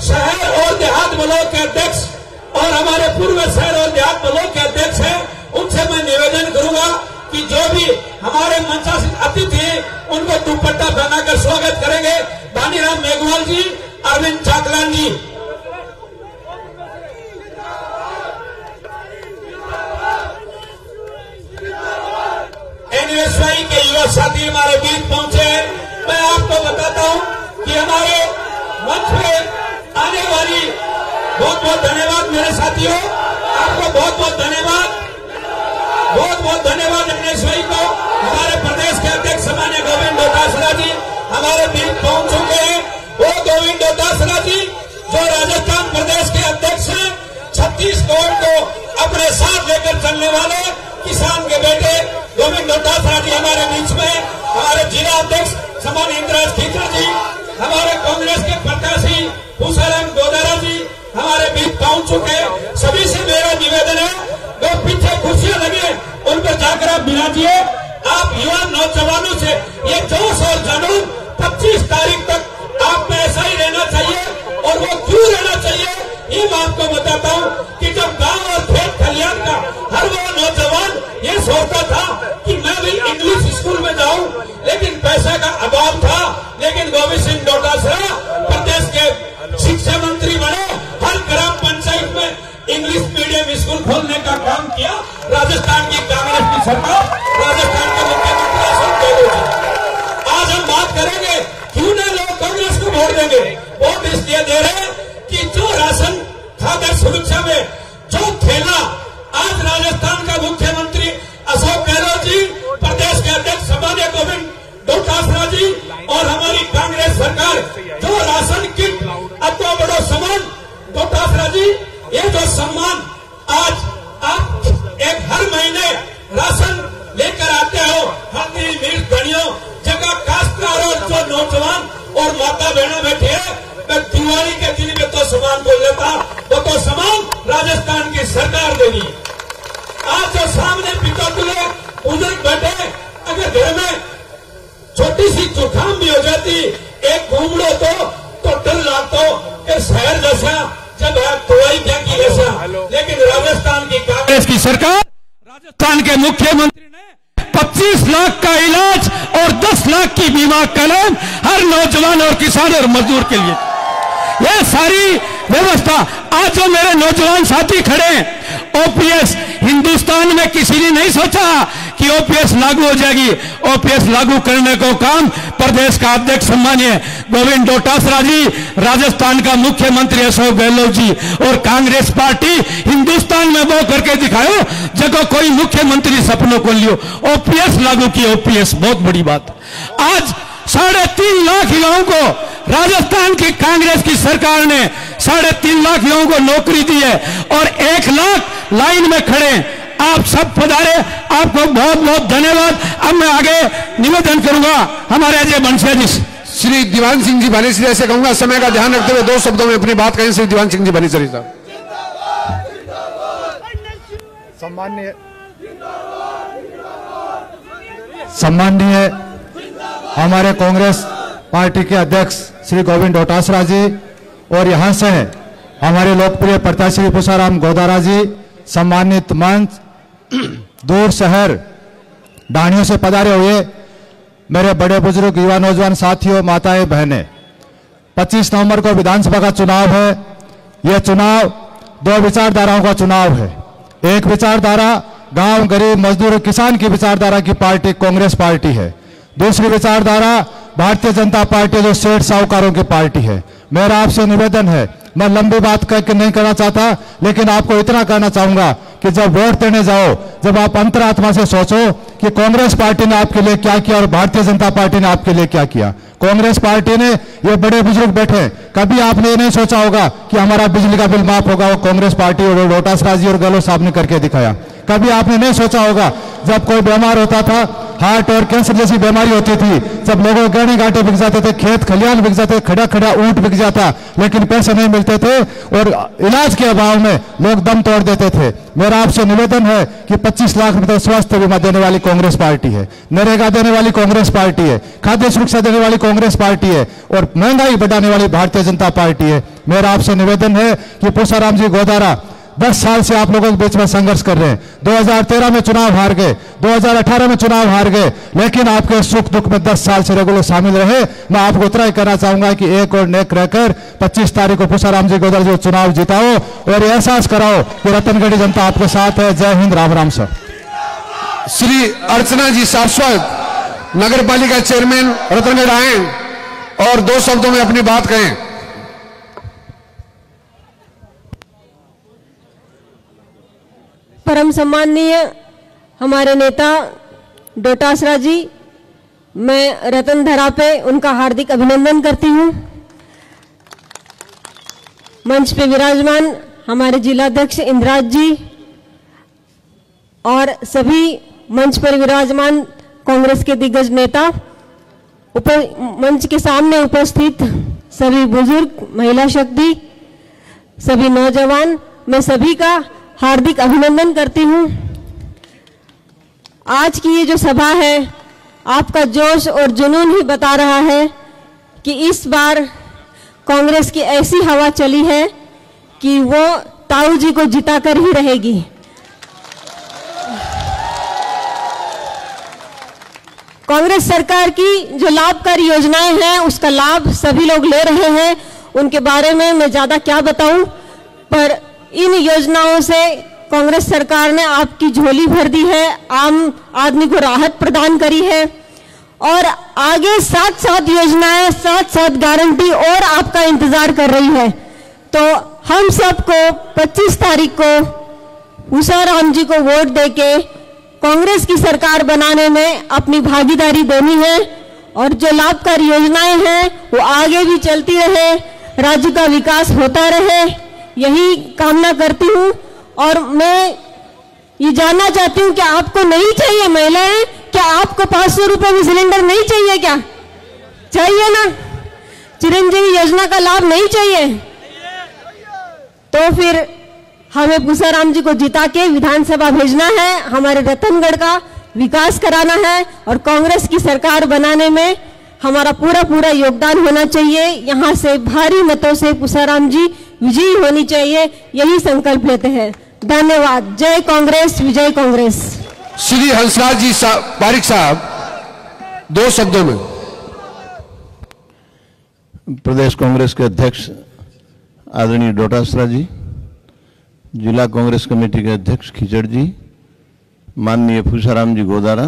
शहर और देहात ब्लॉक के अध्यक्ष और हमारे पूर्व शहर और देहात ब्लॉक के अध्यक्ष हैं, उनसे मैं निवेदन करूंगा कि जो भी हमारे मंचासीन अतिथि हैं उनको दुपट्टा पहनाकर स्वागत करेंगे। भानीराम मेघवाल जी, अरविंद चाकलान जी। एनएसवाई के युवा साथी हमारे बीच पहुंचे हैं। मैं आपको बताता हूं कि हमारे मंच पे आने वाली बहुत बहुत धन्यवाद मेरे साथियों, आपको बहुत बहुत धन्यवाद, बहुत बहुत धन्यवाद एनएसवाई को। हमारे प्रदेश के अध्यक्ष माननीय गोविंद डोटासरा जी हमारे बीच पहुंच चुके हैं। वो गोविंद डोटासरा जी जो राजस्थान प्रदेश के अध्यक्ष हैं, छत्तीसगढ़ को अपने साथ लेकर चलने वाले किसान के बेटे गोविंद डोटासरा जी हमारे बीच में। हमारे जिला अध्यक्ष सम्मानीय इंद्राज खीकर जी, हमारे कांग्रेस के प्रत्याशी भूषाराम गोदारा जी हमारे बीच पहुंच चुके हैं। सभी से मेरा निवेदन है, जो पीछे कुर्सियां लगे उन पर जाकर आप बिराजिए। आप युवा नौजवानों से ये जोश और जुनून 25 तारीख तक आप में ऐसा ही रहना चाहिए। और वो क्यों रहना चाहिए ये मैं आपको बताता हूँ कि जब गांव और खेत खलियान का हर वो नौजवान ये सोचता था कि मैं भी इंग्लिश स्कूल में जाऊं, लेकिन पैसे का अभाव था। लेकिन गोविंद सिंह डोटासरा प्रदेश के शिक्षा मंत्री बने, हर ग्राम पंचायत में इंग्लिश मीडियम स्कूल खोलने का काम किया। राजस्थान की कांग्रेस की सरकार, राजस्थान के मुख्यमंत्री अशोक गहलोत जी। आज हम बात करेंगे क्यों न लोग कांग्रेस को वोट देंगे। वोट इसलिए दे रहे हैं कि जो राशन खाद्य सुरक्षा में जो खेला आज राजस्थान का मुख्यमंत्री अशोक गहलोत जी, प्रदेश के अध्यक्ष सम्मानीय गोविंद डोटासरा जी और हमारी कांग्रेस सरकार जो राशन किट अथवा बड़ो सम्मान डोटासरा जी, ये जो सम्मान आज आप एक हर महीने राशन लेकर आते हो, हल्दी मिर्च धनियों जगह काश्तकार और जो नौजवान और माता बहना बैठे हैं, मैं दिवाली के दिन में तो सामान बोल लेता, वो तो सामान राजस्थान की सरकार देगी। आज जो सामने पिता तुले बुजुर्ग बैठे, अगर घर में छोटी सी जुकाम भी हो जाती, एक घूम लो तो डर लगता कि शहर जैसा जब दवाई फेंकी ऐसा। लेकिन राजस्थान की कांग्रेस की सरकार, राजस्थान के मुख्यमंत्री ने 25 लाख का इलाज और 10 लाख की बीमा क्लेम हर नौजवान और किसान और मजदूर के लिए, यह सारी व्यवस्था। आज जो मेरे नौजवान साथी खड़े हैं, ओपीएस हिंदुस्तान में किसी ने नहीं सोचा कि ओपीएस लागू हो जाएगी। ओपीएस लागू करने को काम प्रदेश का अध्यक्ष सम्मानीय गोविंद डोटासरा जी, राजस्थान का मुख्यमंत्री अशोक गहलोत जी और कांग्रेस पार्टी हिंदुस्तान में वो करके दिखाओ जगह कोई मुख्यमंत्री सपनों को लियो। ओपीएस लागू की, ओपीएस बहुत बड़ी बात। आज 3.5 लाख युवाओं को राजस्थान की कांग्रेस की सरकार ने 3.5 लाख युवाओं को नौकरी दी है और 1 लाख लाइन में खड़े। आप सब पधारे, आपको बहुत बहुत धन्यवाद। अब मैं आगे निवेदन करूंगा हमारे अजय बंसिया जी, श्री दीवान सिंह जी भानीसरी से कहूंगा समय का ध्यान रखते हुए 2 शब्दों में अपनी बात कहें। श्री दीवान सिंह जी भानीसरी साहब। सम्माननीय हमारे कांग्रेस पार्टी के अध्यक्ष श्री गोविंद डोटासरा जी और यहां से हमारे लोकप्रिय प्रत्याशी भूषाराम गोदारा जी, सम्मानित मंच, दूर शहर डाणियों से पधारे हुए मेरे बड़े बुजुर्ग, युवा नौजवान साथियों, माताएं बहनें, 25 नवंबर को विधानसभा का चुनाव है। यह चुनाव 2 विचारधाराओं का चुनाव है। एक विचारधारा गांव, गरीब, मजदूर, किसान की विचारधारा की पार्टी कांग्रेस पार्टी है। दूसरी विचारधारा भारतीय जनता पार्टी जो सेठ साहूकारों की पार्टी है। मेरा आपसे निवेदन है, मैं लंबी बात करके नहीं करना चाहता, लेकिन आपको इतना कहना चाहूंगा कि जब वोट देने जाओ, जब आप अंतरात्मा से सोचो कि कांग्रेस पार्टी ने आपके लिए क्या किया और भारतीय जनता पार्टी ने आपके लिए क्या किया। कांग्रेस पार्टी ने, ये बड़े बुजुर्ग बैठे, कभी आपने ये नहीं सोचा होगा कि हमारा बिजली का बिल माफ होगा। वो कांग्रेस पार्टी और डोटासरा जी और गहलोत साहब ने करके दिखाया। कभी आपने नहीं सोचा होगा जब कोई बीमार होता था, हार्ट और कैंसर जैसी बीमारी होती थी, सब लोगों के गहने गांठे बिक जाते थे, खेत खलियान बिक जाते, खड़ा खड़ा ऊंट बिक जाता, लेकिन पैसे नहीं मिलते थे और इलाज के अभाव में लोग दम तोड़ देते थे। मेरा आपसे निवेदन है कि 25 लाख रुपए स्वास्थ्य बीमा देने वाली कांग्रेस पार्टी है, नरेगा देने वाली कांग्रेस पार्टी है, खाद्य सुरक्षा देने वाली कांग्रेस पार्टी है और महंगाई बढ़ाने वाली भारतीय जनता पार्टी है। मेरा आपसे निवेदन है कि पूसाराम जी गोदारा 10 साल से आप लोगों के बीच में संघर्ष कर रहे हैं। 2013 में चुनाव हार गए, 2018 में चुनाव हार गए, लेकिन आपके सुख दुख में 10 साल से रेगुलर शामिल रहे। मैं आपको इतना ही कहना चाहूंगा कि एक और नेक रहकर 25 तारीख को पूसाराम जी गोदारा जो चुनाव जिताओ और एहसास कराओ कि रतनगढ़ी जनता आपके साथ है। जय हिंद, राम राम सर। श्री अर्चना जी शाश्वत नगर पालिका चेयरमैन रतनगढ़ आए और 2 शब्दों में अपनी बात कहें। परम सम्माननीय हमारे नेता डोटासरा जी, मैं रतनधरा पे उनका हार्दिक अभिनंदन करती हूँ। मंच पे विराजमान हमारे जिलाध्यक्ष इंद्राज जी और सभी मंच पर विराजमान कांग्रेस के दिग्गज नेता, मंच के सामने उपस्थित सभी बुजुर्ग, महिला शक्ति, सभी नौजवान, मैं सभी का हार्दिक अभिनंदन करती हूँ। आज की ये जो सभा है, आपका जोश और जुनून ही बता रहा है कि इस बार कांग्रेस की ऐसी हवा चली है कि वो ताऊ जी को जिताकर ही रहेगी। कांग्रेस सरकार की जो लाभकारी योजनाएं हैं उसका लाभ सभी लोग ले रहे हैं। उनके बारे में मैं ज्यादा क्या बताऊं, पर इन योजनाओं से कांग्रेस सरकार ने आपकी झोली भर दी है, आम आदमी को राहत प्रदान करी है और आगे 7 योजनाएं, 7 गारंटी और आपका इंतजार कर रही है। तो हम सबको 25 तारीख को पूसाराम जी को वोट देके कांग्रेस की सरकार बनाने में अपनी भागीदारी देनी है और जो लाभकारी योजनाएं हैं वो आगे भी चलती रहे, राज्य का विकास होता रहे, यही कामना करती हूँ। और मैं ये जानना चाहती हूँ कि आपको नहीं चाहिए महिलाएं, क्या आपको 500 रुपए में सिलेंडर नहीं चाहिए? क्या चाहिए ना? चिरंजीवी योजना का लाभ नहीं चाहिए? तो फिर हमें पूसाराम जी को जिता के विधानसभा भेजना है, हमारे रतनगढ़ का विकास कराना है और कांग्रेस की सरकार बनाने में हमारा पूरा योगदान होना चाहिए। यहाँ से भारी मतों से पूसाराम जी विजयी होनी चाहिए, यही संकल्प लेते हैं। धन्यवाद। जय कांग्रेस, विजय कांग्रेस। श्री हंसराज जी पारिक साहब 2 शब्दों में। प्रदेश कांग्रेस के अध्यक्ष आदरणीय डोटासरा जी, जिला कांग्रेस कमेटी के अध्यक्ष खिचड़ जी, माननीय पूसाराम जी गोदारा,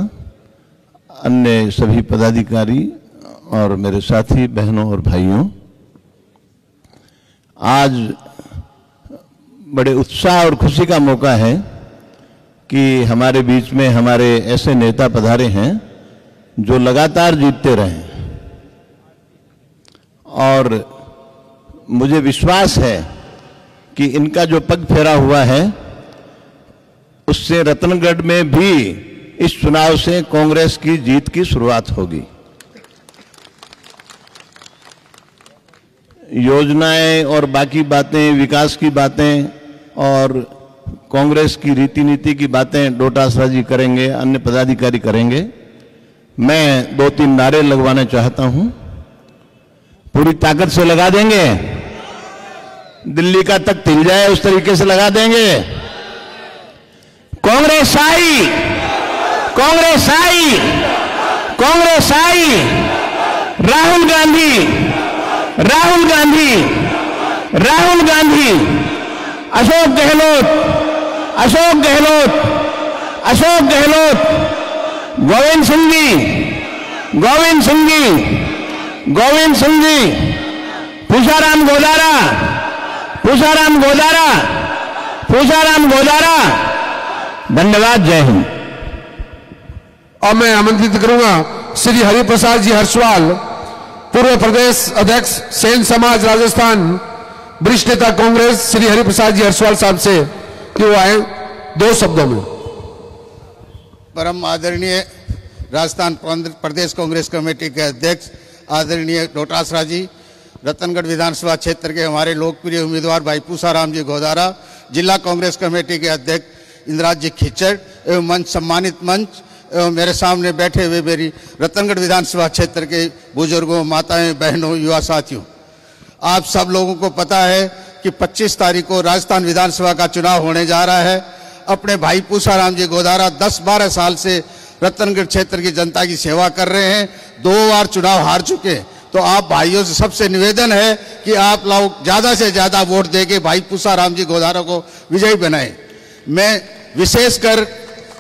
अन्य सभी पदाधिकारी और मेरे साथी बहनों और भाइयों, आज बड़े उत्साह और खुशी का मौका है कि हमारे बीच में हमारे ऐसे नेता पधारे हैं जो लगातार जीतते रहे और मुझे विश्वास है कि इनका जो पग फेरा हुआ है उससे रतनगढ़ में भी इस चुनाव से कांग्रेस की जीत की शुरुआत होगी। योजनाएं और बाकी बातें, विकास की बातें और कांग्रेस की रीति नीति की बातें डोटासरा जी करेंगे, अन्य पदाधिकारी करेंगे। मैं 2-3 नारे लगवाना चाहता हूं। पूरी ताकत से लगा देंगे, दिल्ली का तख्त हिल जाए उस तरीके से लगा देंगे। कांग्रेस आई, कांग्रेस आई, कांग्रेस आई, राहुल गांधी, राहुल गांधी, राहुल गांधी, अशोक गहलोत, अशोक गहलोत, अशोक गहलोत, गोविंद सिंह जी, गोविंद सिंह जी, गोविंद सिंह जी, पूसाराम गोदारा, पूसाराम गोदारा, पूसाराम गोदारा। धन्यवाद। जय हिंद। और मैं आमंत्रित करूंगा श्री हरिप्रसाद जी हर्षवाल, पूर्व प्रदेश अध्यक्ष सेन समाज राजस्थान, वरिष्ठ नेता कांग्रेस श्री हरिप्रसाद जी हर्षवाल साहब से कि वो आए 2 शब्दों में। परम आदरणीय राजस्थान प्रदेश कांग्रेस कमेटी के अध्यक्ष आदरणीय डोटासरा जी, रतनगढ़ विधानसभा क्षेत्र के हमारे लोकप्रिय उम्मीदवार भाई पूसाराम जी गोदारा, जिला कांग्रेस कमेटी के अध्यक्ष इंद्राज जी खिच्चड़ एवं मंच सम्मानित मंच एवं मेरे सामने बैठे हुए मेरी रतनगढ़ विधानसभा क्षेत्र के बुजुर्गों, माताएं, बहनों, युवा साथियों, आप सब लोगों को पता है कि 25 तारीख को राजस्थान विधानसभा का चुनाव होने जा रहा है। अपने भाई पूसाराम जी गोदारा 10-12 साल से रतनगढ़ क्षेत्र की जनता की सेवा कर रहे हैं, 2 बार चुनाव हार चुके हैं। तो आप भाइयों से सबसे निवेदन है कि आप लोग ज़्यादा से ज़्यादा वोट देके भाई पूसाराम जी गोदारा को विजयी बनाएं। मैं विशेषकर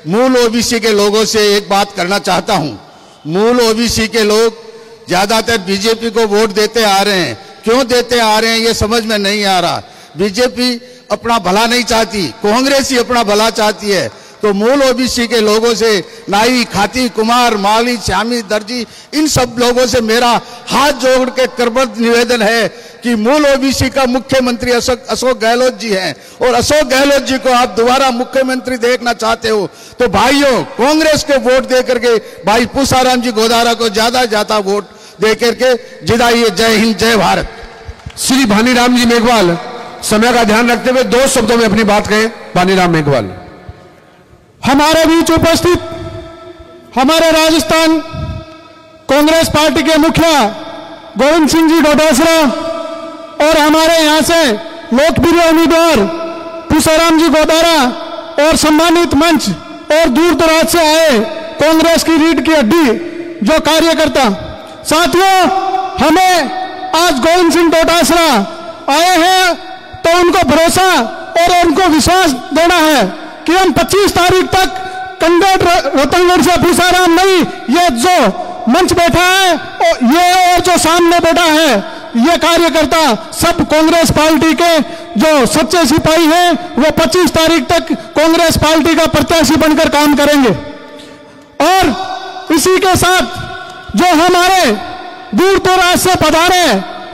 मूल ओबीसी के लोगों से एक बात करना चाहता हूं। मूल ओबीसी के लोग ज़्यादातर बीजेपी को वोट देते आ रहे हैं। क्यों देते आ रहे हैं ये समझ में नहीं आ रहा। बीजेपी अपना भला नहीं चाहती, कांग्रेस ही अपना भला चाहती है। तो मूल ओबीसी के लोगों से, नाई, खाती, कुमार, माली, श्यामी, दर्जी, इन सब लोगों से मेरा हाथ जोड़ के करबद्ध निवेदन है कि मूल ओबीसी का मुख्यमंत्री अशोक गहलोत जी हैं और अशोक गहलोत जी को आप दोबारा मुख्यमंत्री देखना चाहते हो तो भाइयों कांग्रेस को वोट दे करके भाई पूसाराम जी गोदारा को ज्यादा वोट दे करके जिताइए। जय हिंद, जय भारत। श्री भानीराम जी मेघवाल समय का ध्यान रखते हुए 2 शब्दों में अपनी बात कहें। भानीराम मेघवाल। हमारे बीच उपस्थित हमारे राजस्थान कांग्रेस पार्टी के मुखिया गोविंद सिंह जी डोटासरा और हमारे यहाँ से लोकप्रिय उम्मीदवार पूसाराम जी गोदारा और सम्मानित मंच और दूर दराज से आए कांग्रेस की रीढ़ की हड्डी जो कार्यकर्ता साथियों, हमें आज गोविंद सिंह डोटासरा आए हैं तो उनको भरोसा और उनको विश्वास देना है कि हम 25 तारीख तक रतनगढ़ से पूसाराम नहीं, ये जो मंच बैठा है और जो सामने बैठा है ये कार्यकर्ता सब कांग्रेस पार्टी के जो सच्चे सिपाही हैं वो 25 तारीख तक कांग्रेस पार्टी का प्रत्याशी बनकर काम करेंगे। और इसी के साथ जो हमारे दूर दराज से पधारे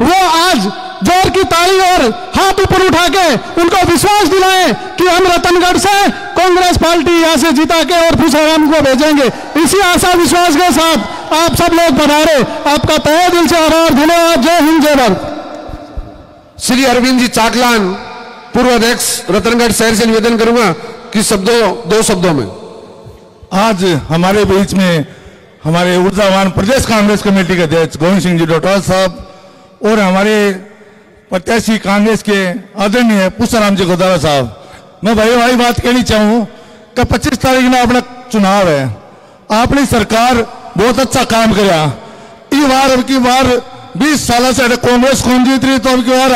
वो आज जोर की ताली और हाथ ऊपर उठा के उनको विश्वास दिलाएं कि हम रतनगढ़ से कांग्रेस पार्टी यहां से जिता के और पूसाराम को भेजेंगे। इसी आशा विश्वास के साथ आप सब लोग पधारे, आपका तहे दिल से आभार, धन्यवाद। जय हिंद, जय भारत। श्री अरविंद जी चाकलान पूर्व अध्यक्ष रतनगढ़ शहर से निवेदन करूंगा कि 2 शब्दों में। आज हमारे बीच में हमारे ऊर्जावान प्रदेश कांग्रेस कमेटी के अध्यक्ष गोविंद सिंह जी डोटासरा साहब और हमारे प्रत्याशी कांग्रेस के आदरणीय पूसाराम जी गोदारा साहब, मैं भाई बात कहनी चाहूँ कि 25 तारीख में अपना चुनाव है। आपने सरकार बहुत अच्छा काम किया। अब की बार 20 साल से कांग्रेस कौन जीत रही, तो अब की बार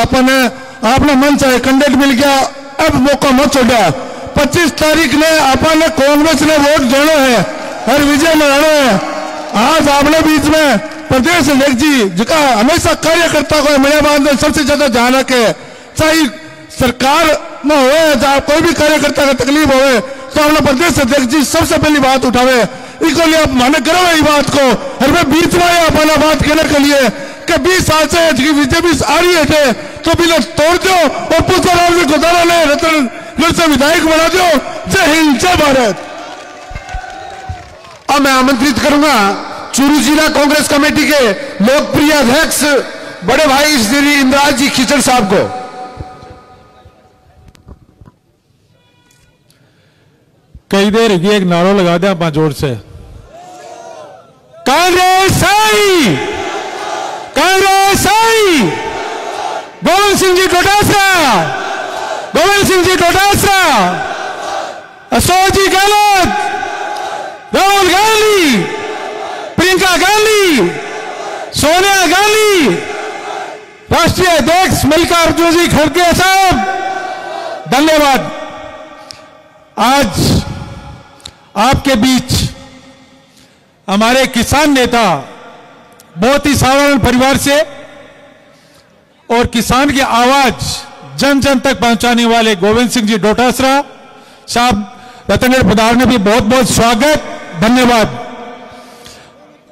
आपने मन चाहे कैंडिडेट मिल गया, अब मौका मत छोड़ा। 25 तारीख ने अपने कांग्रेस ने वोट देना है और विजय मनाना है। आज आपने बीच में प्रदेश अध्यक्ष जी जिसका हमेशा कार्यकर्ता को मेरे बाद सबसे ज्यादा ध्यान रखे, चाहे सरकार में हो चाहे कोई भी कार्यकर्ता का तकलीफ हो तो अपना प्रदेश अध्यक्ष जी सबसे पहली बात उठावे। इसको लिए आप माने करो ये बात को, और मैं बीच में अपना बात कहने के लिए कि 20 साल से बीजेपी आ रही है तो बिना तोड़ दो और पूसाराम जी गोदारा ने रतनगढ़ से विधायक बना दो। जय हिंद, जय भारत। अब मैं आमंत्रित करूंगा चूरू जिला कांग्रेस कमेटी के लोकप्रिय अध्यक्ष बड़े भाई श्री इंद्राज जी खिच्चड़ साहब को। कई देर एक नारो लगा दिया आप जोर से, कांग्रेस आई, कांग्रेस आई, गोविंद सिंह जी डोटासरा, गोविंद सिंह जी डोटासरा, अशोक जी गहलोत, राहुल गांधी, प्रियंका गांधी, सोनिया गांधी, राष्ट्रीय अध्यक्ष मल्लिकार्जुन जी खड़गे साहब, धन्यवाद। आज आपके बीच हमारे किसान नेता, बहुत ही साधारण परिवार से और किसान की आवाज जन जन तक पहुंचाने वाले गोविंद सिंह जी डोटासरा साहब रतनगढ़ पधारने भी बहुत बहुत स्वागत, धन्यवाद।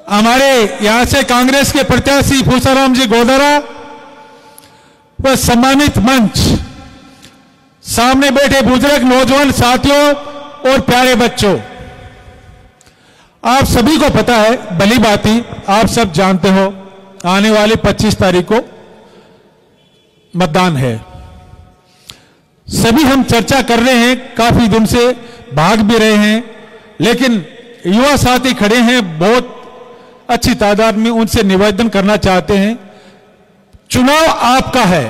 हमारे यहां से कांग्रेस के प्रत्याशी पूसाराम जी गोदारा व सम्मानित मंच, सामने बैठे बुजुर्ग नौजवान साथियों और प्यारे बच्चों, आप सभी को पता है, भली भांति आप सब जानते हो, आने वाली 25 तारीख को मतदान है। सभी हम चर्चा कर रहे हैं, काफी दिन से भाग भी रहे हैं, लेकिन युवा साथी खड़े हैं बहुत अच्छी तादाद में, उनसे निवेदन करना चाहते हैं, चुनाव आपका है।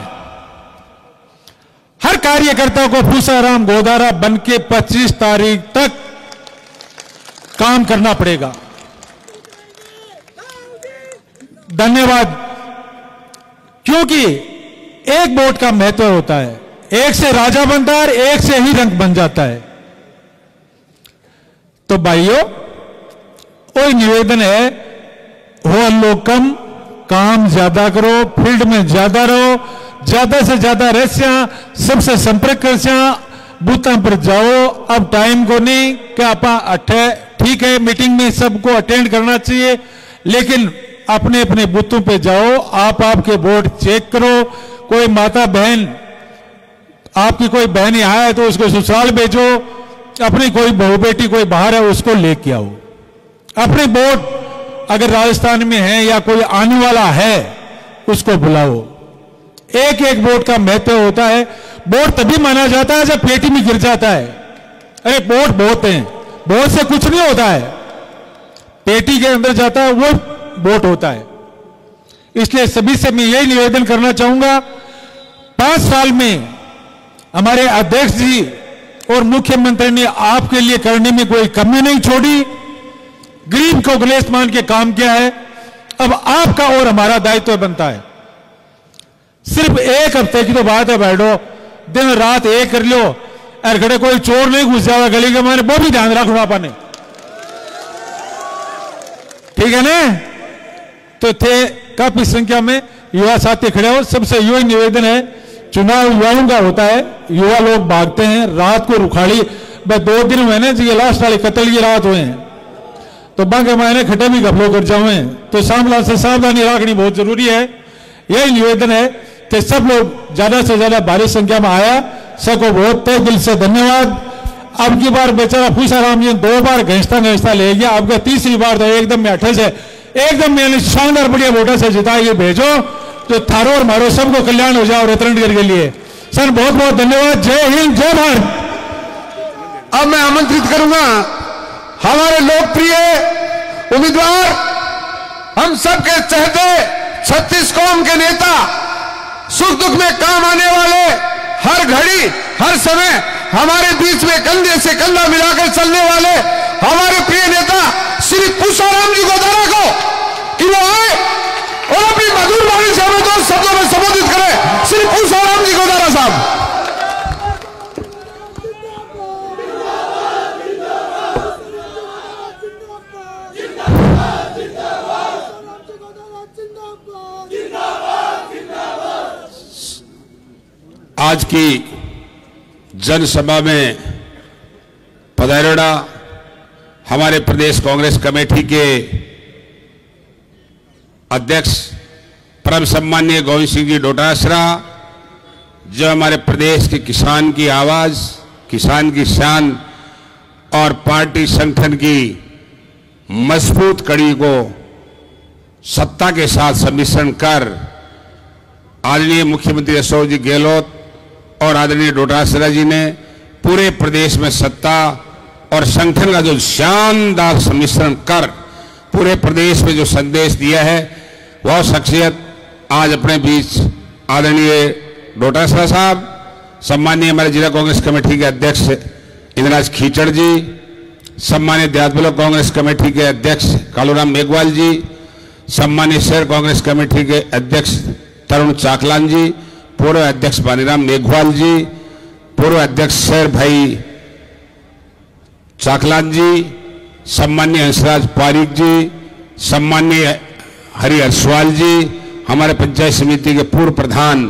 हर कार्यकर्ता को पूसाराम गोदारा बन के 25 तारीख तक काम करना पड़ेगा। धन्यवाद। क्योंकि एक वोट का महत्व होता है, एक से राजा बनता है, एक से ही रंग बन जाता है। तो भाइयों, कोई निवेदन है, हो लोग कम, काम ज्यादा करो, फील्ड में ज्यादा रहो, ज्यादा से ज्यादा रहस्या, सबसे संपर्क कर, बूथों पर जाओ। अब टाइम को नहीं क्या आप ठीक है, मीटिंग में सबको अटेंड करना चाहिए, लेकिन अपने अपने बूथों पे जाओ, आपके वोट चेक करो। कोई माता बहन, आपकी कोई बहन यहाँ है तो उसको ससुराल भेजो, अपनी कोई बहू बेटी कोई बाहर है उसको लेके आओ। अपने वोट अगर राजस्थान में है या कोई आने वाला है उसको बुलाओ। एक एक वोट का महत्व होता है। वोट तभी माना जाता है जब पेटी में गिर जाता है। अरे वोट बहुत हैं, वोट से कुछ नहीं होता है, पेटी के अंदर जाता है वो वोट होता है। इसलिए सभी से मैं यही निवेदन करना चाहूंगा, 5 साल में हमारे अध्यक्ष जी और मुख्यमंत्री ने आपके लिए करने में कोई कमी नहीं छोड़ी, गरीब को गलेस मान के काम किया है। अब आपका और हमारा दायित्व बनता है। सिर्फ एक हफ्ते की तो बात है, बैठो दिन रात एक कर लो, और खड़े कोई चोर नहीं घुस जाएगा गली के मारे, वो भी ध्यान रखो आपने, ठीक है ना। तो थे काफी संख्या में युवा साथी खड़े हो। सबसे यही निवेदन है, चुनाव युवाओं का होता है, युवा लोग भागते हैं, रात को रुखाड़ी। 2 दिन हुए ना जी, लास्ट वाले कत्ल की रात हुए हैं, तो बाकी मैंने खटे भी घपलो कर जाऊं, तो सामला से सावधानी रखनी बहुत जरूरी है। यही निवेदन है कि सब लोग ज्यादा से ज्यादा भारी संख्या में आया, सबको बहुत तहे दिल से धन्यवाद। अब की बार बेचारा पूसाराम जी 2 बार घिसता ले गया, आपका तीसरी बार तो एकदम में 28 है, एकदम में शानदार बढ़िया वोटर से जिता के भेजो, तो थारो और मारो सबको कल्याण हो जाओ रतनगढ़ के लिए। सर बहुत बहुत धन्यवाद। जय हिंद, जय भारत। अब मैं आमंत्रित करूंगा हमारे लोकप्रिय उम्मीदवार, हम सबके चहेते छत्तीस कौम के नेता, सुख दुख में काम आने वाले, हर घड़ी हर समय हमारे बीच में कंधे से कंधा मिलाकर चलने वाले हमारे प्रिय नेता श्री पूसाराम जी गोदारा को कि वो आए और अपनी मधुर वाणी से हमें 2 शब्दों में संबोधित करें। श्री पूसाराम जी गोदारा साहब। आज की जनसभा में पधारेड़ा हमारे प्रदेश कांग्रेस कमेटी के अध्यक्ष परम सम्माननीय गोविंद सिंह जी डोटासरा, जो हमारे प्रदेश के किसान की आवाज, किसान की शान और पार्टी संगठन की मजबूत कड़ी को सत्ता के साथ सम्मिश्रण कर आदरणीय मुख्यमंत्री अशोक जी गहलोत और आदरणीय डोटासरा जी ने पूरे प्रदेश में सत्ता और संगठन का जो शानदार सम्मिश्रण कर पूरे प्रदेश में जो संदेश दिया है, वह शख्सियत आज अपने बीच आदरणीय डोटासरा साहब, सम्मानीय हमारे जिला कांग्रेस कमेटी के अध्यक्ष इंद्रराज खीचड़ जी, सम्मानित देहात ब्लॉक कांग्रेस कमेटी के अध्यक्ष कालूराम मेघवाल जी, सम्मानित शहर कांग्रेस कमेटी के अध्यक्ष तरुण चाकलान जी, पूर्व अध्यक्ष बानीराम मेघवाल जी, पूर्व अध्यक्ष शहर भाई चाकलान जी, सम्मान्य हंसराज पारिक जी, सम्मान्य हरि हर्षवाल जी, हमारे पंचायत समिति के पूर्व प्रधान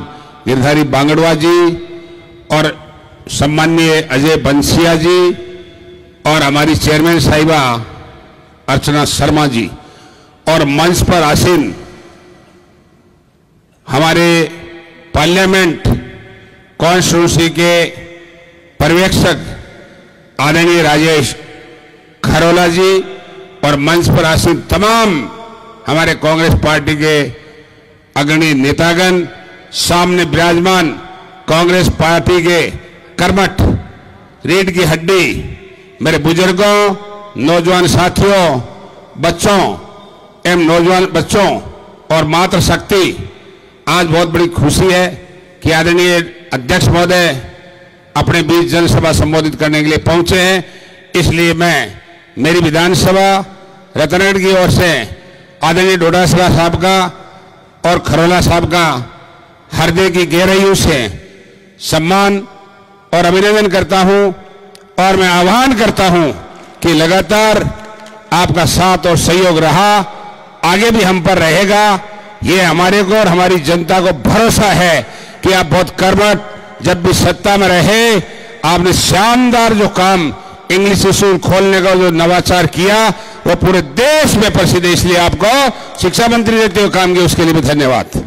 गिरधारी बांगड़वा जी और सम्मान्य अजय बंसिया जी और हमारी चेयरमैन साहिबा अर्चना शर्मा जी और मंच पर आसीन हमारे पार्लियामेंट कॉन्स्टिट्यूंसी के पर्यवेक्षक आदरणीय राजेश खरोला जी और मंच पर आसीन तमाम हमारे कांग्रेस पार्टी के अग्रणी नेतागण, सामने विराजमान कांग्रेस पार्टी के कर्मठ, रीढ़ की हड्डी, मेरे बुजुर्गों, नौजवान साथियों, बच्चों एवं नौजवान बच्चों और मातृ शक्ति, आज बहुत बड़ी खुशी है कि आदरणीय अध्यक्ष महोदय अपने बीच जनसभा संबोधित करने के लिए पहुंचे हैं। इसलिए मैं मेरी विधानसभा रतनगढ़ की ओर से आदरणीय डोटासरा साहब का और खरोला साहब का हृदय की गहराइयों से सम्मान और अभिनंदन करता हूं और मैं आह्वान करता हूं कि लगातार आपका साथ और सहयोग रहा, आगे भी हम पर रहेगा। ये हमारे को और हमारी जनता को भरोसा है कि आप बहुत कर्मठ, जब भी सत्ता में रहे आपने शानदार जो काम इंग्लिश स्कूल खोलने का जो नवाचार किया वो पूरे देश में प्रसिद्ध है। इसलिए आपको शिक्षा मंत्री रहते हुए काम किया, उसके लिए भी धन्यवाद।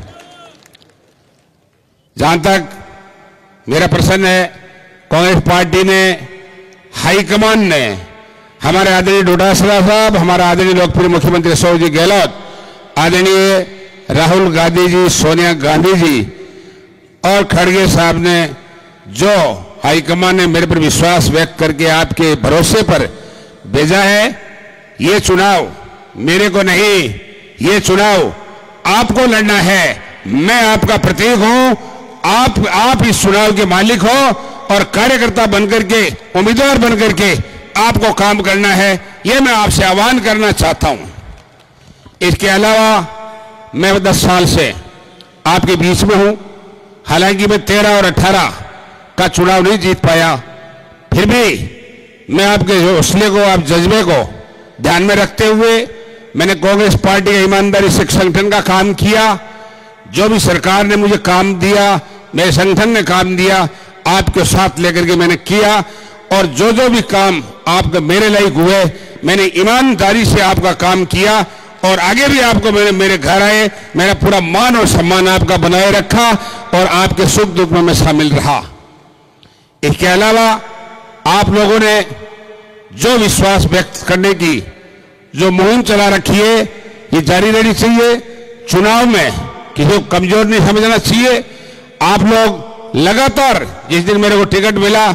जहां तक मेरा प्रश्न है, कांग्रेस पार्टी ने, हाईकमान ने, हमारे आदरणीय डोटासरा साहब, हमारा आदरणीय लोकप्रिय मुख्यमंत्री अशोक जी गहलोत, आदरणीय राहुल गांधी जी, सोनिया गांधी जी और खड़गे साहब ने जो हाईकमान ने मेरे पर विश्वास व्यक्त करके आपके भरोसे पर भेजा है, ये चुनाव मेरे को नहीं, ये चुनाव आपको लड़ना है। मैं आपका प्रतीक हूं, आप इस चुनाव के मालिक हो और कार्यकर्ता बनकर के, उम्मीदवार बनकर के आपको काम करना है, ये मैं आपसे आह्वान करना चाहता हूं। इसके अलावा मैं 10 साल से आपके बीच में हूं। हालांकि मैं 13 और 18 का चुनाव नहीं जीत पाया, फिर भी मैं आपके हौसले को, आप जज्बे को ध्यान में रखते हुए मैंने कांग्रेस पार्टी का ईमानदारी से संगठन का काम किया। जो भी सरकार ने मुझे काम दिया, मेरे संगठन ने काम दिया, आपके साथ लेकर के मैंने किया और जो भी काम आपके मेरे लायक हुए मैंने ईमानदारी से आपका काम किया और आगे भी आपको मेरे घर आए, मेरा पूरा मान और सम्मान आपका बनाए रखा और आपके सुख दुख में मैं शामिल रहा। इसके अलावा आप लोगों ने जो विश्वास व्यक्त करने की जो मुहिम चला रखी है, ये जारी रहनी चाहिए। चुनाव में किसी को कमजोर नहीं समझना चाहिए। आप लोग लगातार, जिस दिन मेरे को टिकट मिला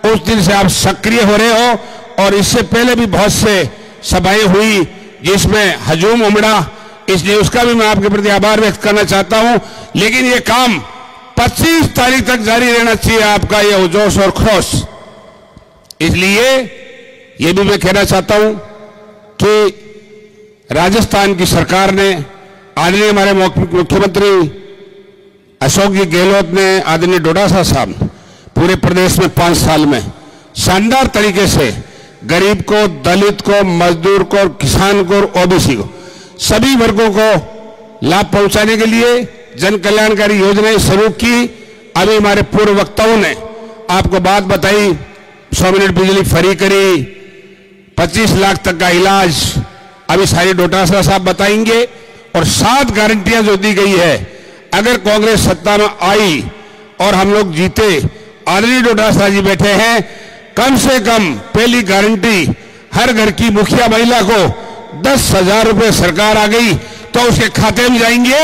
उस दिन से आप सक्रिय हो रहे हो और इससे पहले भी बहुत से सभाएं हुई जिसमें हजूम उमड़ा, इसलिए उसका भी मैं आपके प्रति आभार व्यक्त करना चाहता हूं। लेकिन ये काम 25 तारीख तक जारी रहना चाहिए, आपका ये जोश और खरोश। इसलिए ये भी मैं कहना चाहता हूं कि राजस्थान की सरकार ने, आदरणीय हमारे मुख्यमंत्री अशोक जी गहलोत ने, आदरणीय डोटासरा साहब पूरे प्रदेश में 5 साल में शानदार तरीके से गरीब को, दलित को, मजदूर को, किसान को और ओबीसी को, सभी वर्गों को लाभ पहुंचाने के लिए जन कल्याणकारी योजनाएं शुरू की। अभी हमारे पूर्व वक्ताओं ने आपको बात बताई, 100 मिनट बिजली फ्री करी, 25 लाख तक का इलाज अभी सारी डोटासरा साहब बताएंगे और 7 गारंटियां जो दी गई है, अगर कांग्रेस सत्ता में आई और हम लोग जीते, आदरणीय डोटासरा जी बैठे हैं, कम से कम पहली गारंटी, हर घर की मुखिया महिला को 10,000 रुपए सरकार आ गई तो उसके खाते में जाएंगे,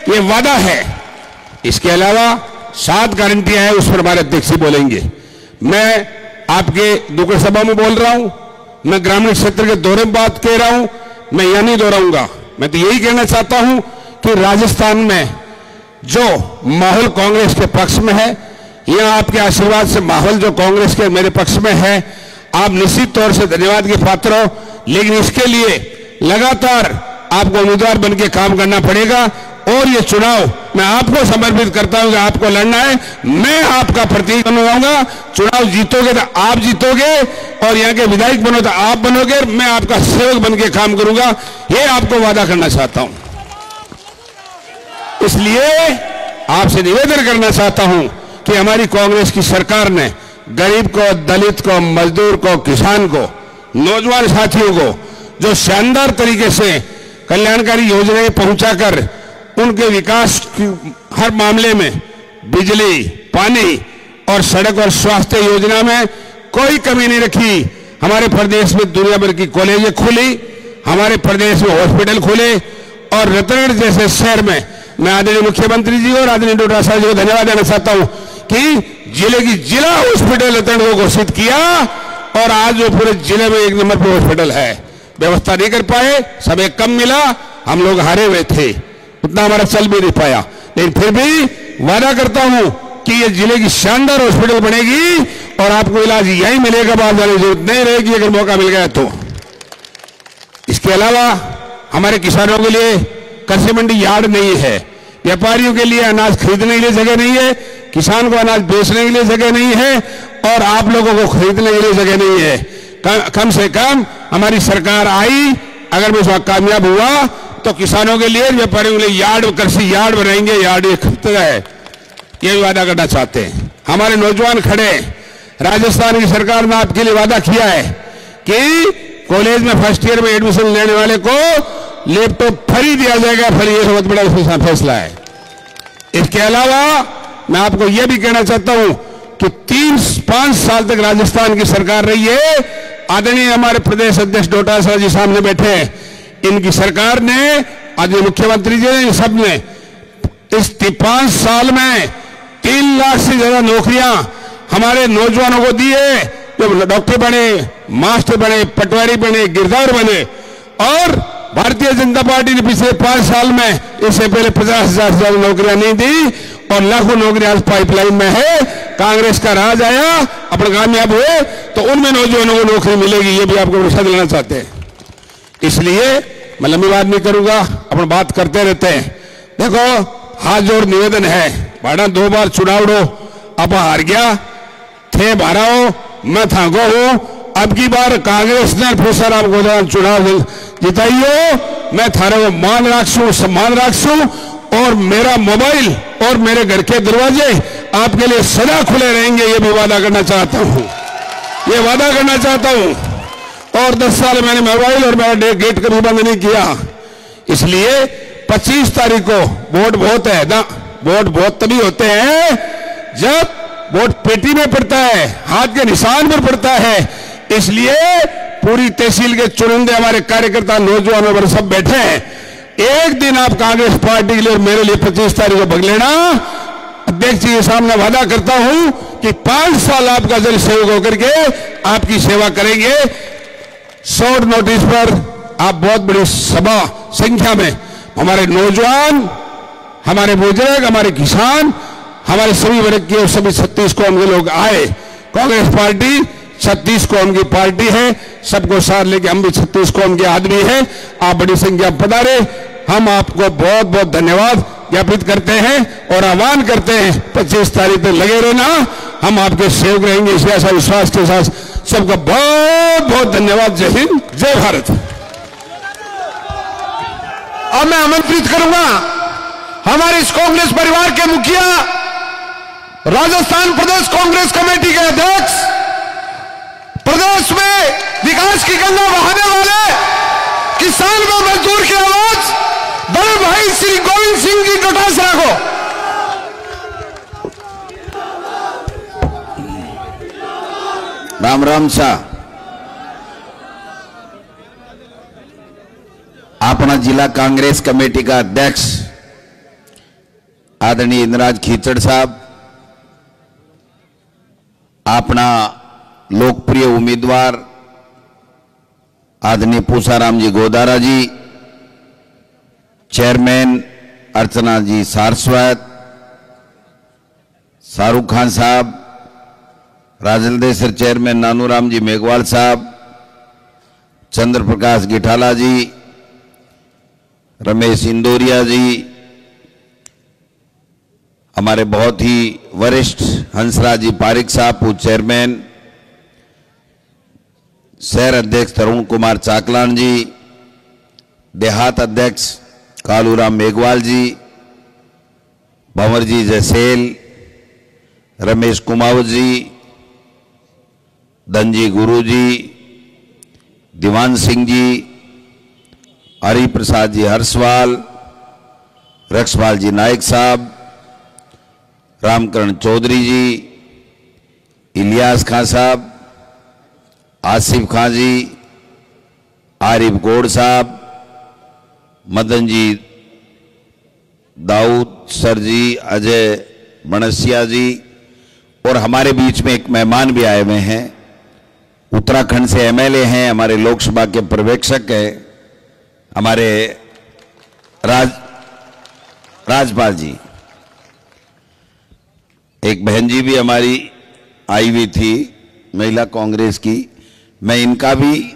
ये वादा है। इसके अलावा 7 गारंटियां हैं, उस पर हमारे अध्यक्ष बोलेंगे। मैं आपके दुग्ध सभा में बोल रहा हूं, मैं ग्रामीण क्षेत्र के दौरे में बात कह रहा हूं, मैं यह नहीं दोहराऊंगा। मैं तो यही कहना चाहता हूं कि राजस्थान में जो माहौल कांग्रेस के पक्ष में है, यह आपके आशीर्वाद से माहौल जो कांग्रेस के मेरे पक्ष में है, आप निश्चित तौर से धन्यवाद के पात्र हो। लेकिन इसके लिए लगातार आपको उम्मीदवार बन के काम करना पड़ेगा और ये चुनाव मैं आपको समर्पित करता हूं कि आपको लड़ना है। मैं आपका प्रतीक बनूंगा। चुनाव जीतोगे तो आप जीतोगे और यहाँ के विधायक बनो तो आप बनोगे, मैं आपका सेवक बन के काम करूंगा, ये आपको वादा करना चाहता हूं। इसलिए आपसे निवेदन करना चाहता हूं कि हमारी कांग्रेस की सरकार ने गरीब को, दलित को, मजदूर को, किसान को, नौजवान साथियों को जो शानदार तरीके से कल्याणकारी योजनाएं पहुंचाकर उनके विकास की हर मामले में बिजली, पानी और सड़क और स्वास्थ्य योजना में कोई कमी नहीं रखी। हमारे प्रदेश में दुनिया भर की कॉलेजें खुली, हमारे प्रदेश में हॉस्पिटल खुले और रतनगढ़ जैसे शहर में मैं आदरणीय मुख्यमंत्री जी और आदरणीय डोटासरा जी को धन्यवाद देना चाहता हूं कि जिले की जिला हॉस्पिटल रतनगढ़ को घोषित किया और आज वो पूरे जिले में 1 नंबर पर हॉस्पिटल है। व्यवस्था नहीं कर पाए, समय कम मिला, हम लोग हारे हुए थे, उतना हमारा चल भी नहीं पाया, लेकिन फिर भी वादा करता हूं कि ये जिले की शानदार हॉस्पिटल बनेगी और आपको इलाज यहीं मिलेगा, बाहर जाने की जरूरत नहीं रहेगी अगर मौका मिल गया तो। इसके अलावा हमारे किसानों के लिए कृषि मंडी यार्ड नहीं है, व्यापारियों के लिए अनाज खरीदने के लिए जगह नहीं है, किसान को अनाज बेचने के लिए जगह नहीं है और आप लोगों को खरीदने के लिए जगह नहीं है। कम से कम हमारी सरकार आई, अगर मैं उसमें कामयाब हुआ तो किसानों के लिए, व्यापारियों के लिए यार्ड, कृषि यार्ड बनाएंगे, यार्ड एक हफ्ता है, ये भी वादा करना चाहते हैं। हमारे नौजवान खड़े, राजस्थान की सरकार ने आपके लिए वादा किया है कि कॉलेज में फर्स्ट ईयर में एडमिशन लेने वाले को लैपटॉप फ्री दिया जाएगा, फ्री, ये बहुत बड़ा इसमें फैसला है। इसके अलावा मैं आपको यह भी कहना चाहता हूं कि 3-5 साल तक राजस्थान की सरकार रही है, आदरणीय हमारे प्रदेश अध्यक्ष डोटासरा जी सामने बैठे हैं, इनकी सरकार ने, आदरणीय मुख्यमंत्री जी ने, सब ने इस 5 साल में 3 लाख से ज्यादा नौकरियां हमारे नौजवानों को दी है, जो डॉक्टर बने, मास्टर बने, पटवारी बने, गिरदावर बने। और भारतीय जनता पार्टी ने पिछले 5 साल में, इससे पहले 50,000 से ज्यादा नौकरियां नहीं दी और लाखों नौकरियां आज पाइपलाइन में है। कांग्रेस का राज आया, अपने कामयाब हुए तो उनमें नौजवानों को नौकरी मिलेगी, ये भी आपको भरोसा दिलाना चाहते हैं। इसलिए मैं लंबी बात नहीं करूंगा, अपन बात करते रहते हैं। देखो, हाथ जोड़ निवेदन है, भाड़ा 2 बार चुनाव लो, अब हार गया थे, भाराओ मैं थाको हूं, अब की बार कांग्रेस ने पूसाराम गोदारा चुनाव जिताइयो, मैं थारे को मान रखूं, सम्मान रखूं और मेरा मोबाइल और मेरे घर के दरवाजे आपके लिए सदा खुले रहेंगे, ये भी वादा करना चाहता हूं, ये वादा करना चाहता हूं। और 10 साल मैंने मोबाइल और मेरा गेट कभी बंद नहीं किया। इसलिए 25 तारीख को वोट बहुत है ना, वोट बहुत तभी होते हैं जब वोट पेटी में पड़ता है, हाथ के निशान पर पड़ता है। इसलिए पूरी तहसील के चुनिंदे हमारे कार्यकर्ता, नौजवानों पर सब बैठे हैं। एक दिन आप कांग्रेस पार्टी के लिए और मेरे लिए 25 तारीख को भग लेना। अध्यक्ष जी के सामने वादा करता हूं कि 5 साल आपका जल सेवक होकर के आपकी सेवा करेंगे। शॉर्ट नोटिस पर आप बहुत बड़ी सभा संख्या में हमारे नौजवान, हमारे बुजुर्ग, हमारे किसान, हमारे सभी वर्ग के, सभी 36 कौम के लोग आए। कांग्रेस पार्टी 36 कौम की पार्टी है, सबको साथ लेके हम भी 36 कौम के आदमी हैं। आप बड़ी संख्या पधारे, हम आपको बहुत बहुत धन्यवाद ज्ञापित करते हैं और आह्वान करते हैं 25 तारीख तक लगे रहना, हम आपके सेवक रहेंगे, इस ऐसा विश्वास के साथ सबका बहुत बहुत धन्यवाद। जय हिंद, जय भारत। अब मैं आमंत्रित करूंगा हमारे इस कांग्रेस परिवार के मुखिया, राजस्थान प्रदेश कांग्रेस कमेटी के अध्यक्ष, प्रदेश में विकास की गंगा बहाने वाले, किसान व मजदूर की आवाज, बड़े भाई श्री गोविंद सिंह जी डोटासरा को। राम राम शाह। अपना जिला कांग्रेस कमेटी का अध्यक्ष आदरणीय इंद्रराज खीचड़ साहब, अपना लोकप्रिय उम्मीदवार आदरणीय पूसाराम जी गोदारा जी, चेयरमैन अर्चना जी सारस्वत, शाहरुख खान साहब, राजलदेसर चेयरमैन नानूराम जी मेघवाल साहब, चंद्र प्रकाश गिठाला जी, रमेश इंदौरिया जी, हमारे बहुत ही वरिष्ठ हंसराज जी पारिक साहब, पूर्व चेयरमैन, शहर अध्यक्ष तरुण कुमार चाकलान जी, देहात अध्यक्ष कालूराम मेघवाल जी, भंवर जी जैसेल, रमेश कुमावत जी, धनजी गुरु जी, दीवान सिंह जी, हरि प्रसाद जी हर्षवाल, रक्षपाल जी नायक साहब, रामकरण चौधरी जी, इलियास खां साहब, आसिफ खां जी, आरिफ गौड़ साहब, मदन जी दाऊद सर जी, अजय बनसिया जी, और हमारे बीच में एक मेहमान भी आए हुए हैं, उत्तराखंड से एमएलए हैं, हमारे लोकसभा के पर्यवेक्षक हैं, हमारे राजपाल जी। एक बहन जी भी हमारी आई हुई थी महिला कांग्रेस की। मैं इनका भी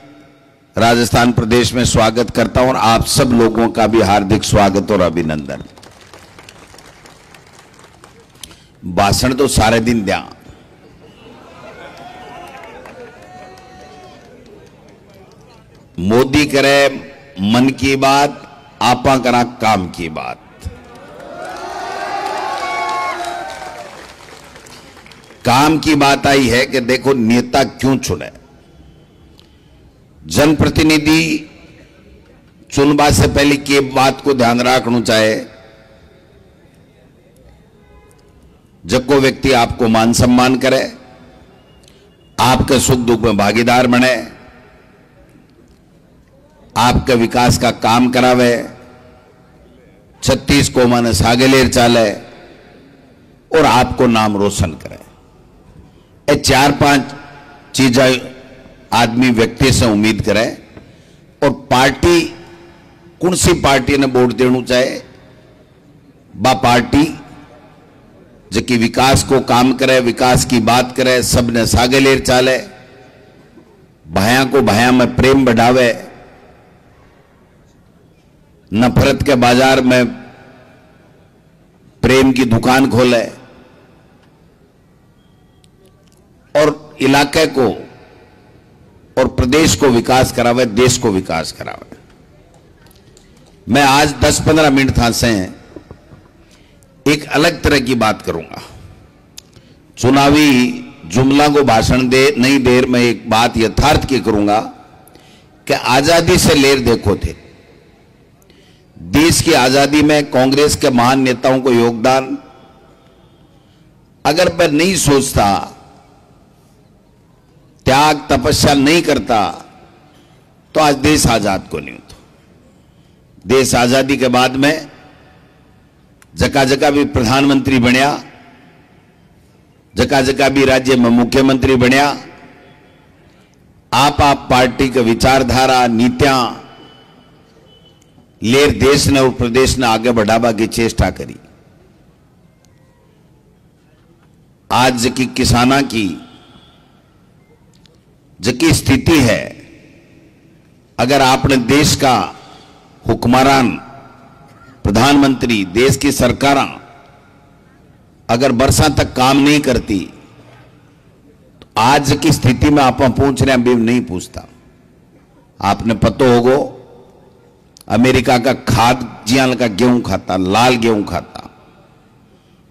राजस्थान प्रदेश में स्वागत करता हूं और आप सब लोगों का भी हार्दिक स्वागत और अभिनंदन। भाषण तो सारे दिन दिया, मोदी करे मन की बात, आपा करा काम की बात। काम की बात आई है कि देखो नेता क्यों चुने। जनप्रतिनिधि चुनवा से पहले की बात को ध्यान रखना चाहे, जब को व्यक्ति आपको मान सम्मान करे, आपके सुख दुख में भागीदार बने, आपके विकास का काम करावे, 36 को मन सागलेर चाले और आपको नाम रोशन करे। ये 4-5 चीजें आदमी व्यक्ति से उम्मीद करे। और पार्टी कौन सी पार्टी ने वोट देना चाहे, बा पार्टी जबकि विकास को काम करे, विकास की बात करे, सबने सागलेर चाले, भाया को भाया में प्रेम बढ़ावे, नफरत के बाजार में प्रेम की दुकान खोले और इलाके को और प्रदेश को विकास करावे, देश को विकास करावे। मैं आज 10-15 मिनट था से एक अलग तरह की बात करूंगा। चुनावी जुमला को भाषण दे नहीं देर में एक बात यथार्थ की करूंगा कि आजादी से लेर देखो थे, देश की आजादी में कांग्रेस के महान नेताओं को योगदान अगर मैं नहीं सोचता, त्याग तपस्या नहीं करता, तो आज देश आजाद को नहीं होता। देश आजादी के बाद में जगह जगह भी प्रधानमंत्री बनया, जगह जगह भी राज्य में मुख्यमंत्री बनया। आप पार्टी के विचारधारा नीतियां लेर देश ने और प्रदेश ने आगे बढ़ावा की चेष्टा करी। आज की किसाना की जकी स्थिति है, अगर आपने देश का हुक्मरान प्रधानमंत्री, देश की सरकारां अगर वर्षा तक काम नहीं करती, तो आज की स्थिति में आप पहुंच रहे हैं भी नहीं पूछता। आपने पता होगा अमेरिका का खाद जियाल का गेहूं खाता, लाल गेहूं खाता,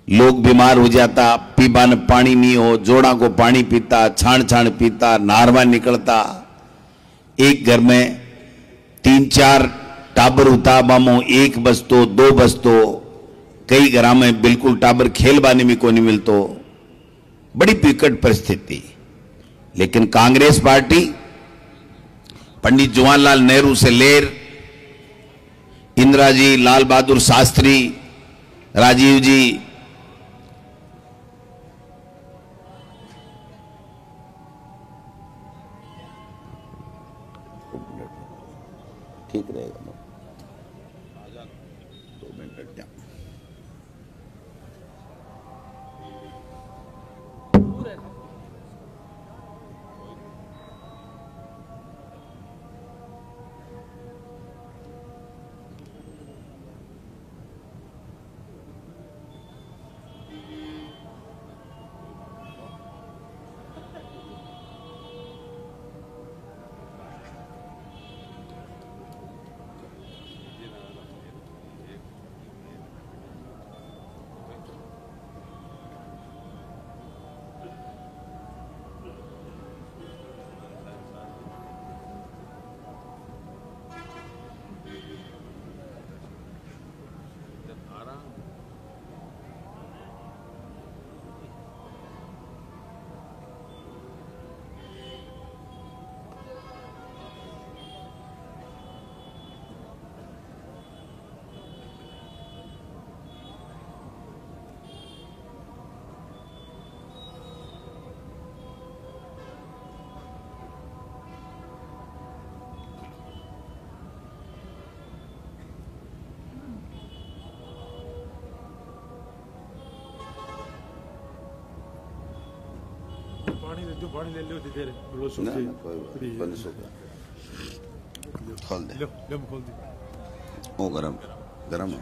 लोग बीमार हो जाता, पीबा ने पानी नहीं हो, जोड़ा को पानी पीता, छाण छाण पीता, नारवा निकलता। एक घर में 3-4 टाबर होता, बामो 1 बस्तो 2 बस्तो, कई घर में बिल्कुल टाबर खेल बाने में को नहीं मिलतो। बड़ी विकट परिस्थिति। लेकिन कांग्रेस पार्टी पंडित जवाहरलाल नेहरू से लेर इंदिरा जी, लाल बहादुर शास्त्री, राजीव जी, ठीक रहेगा 2 मिनट बैठ जाओ। खोल दे वो गरम गरम हो।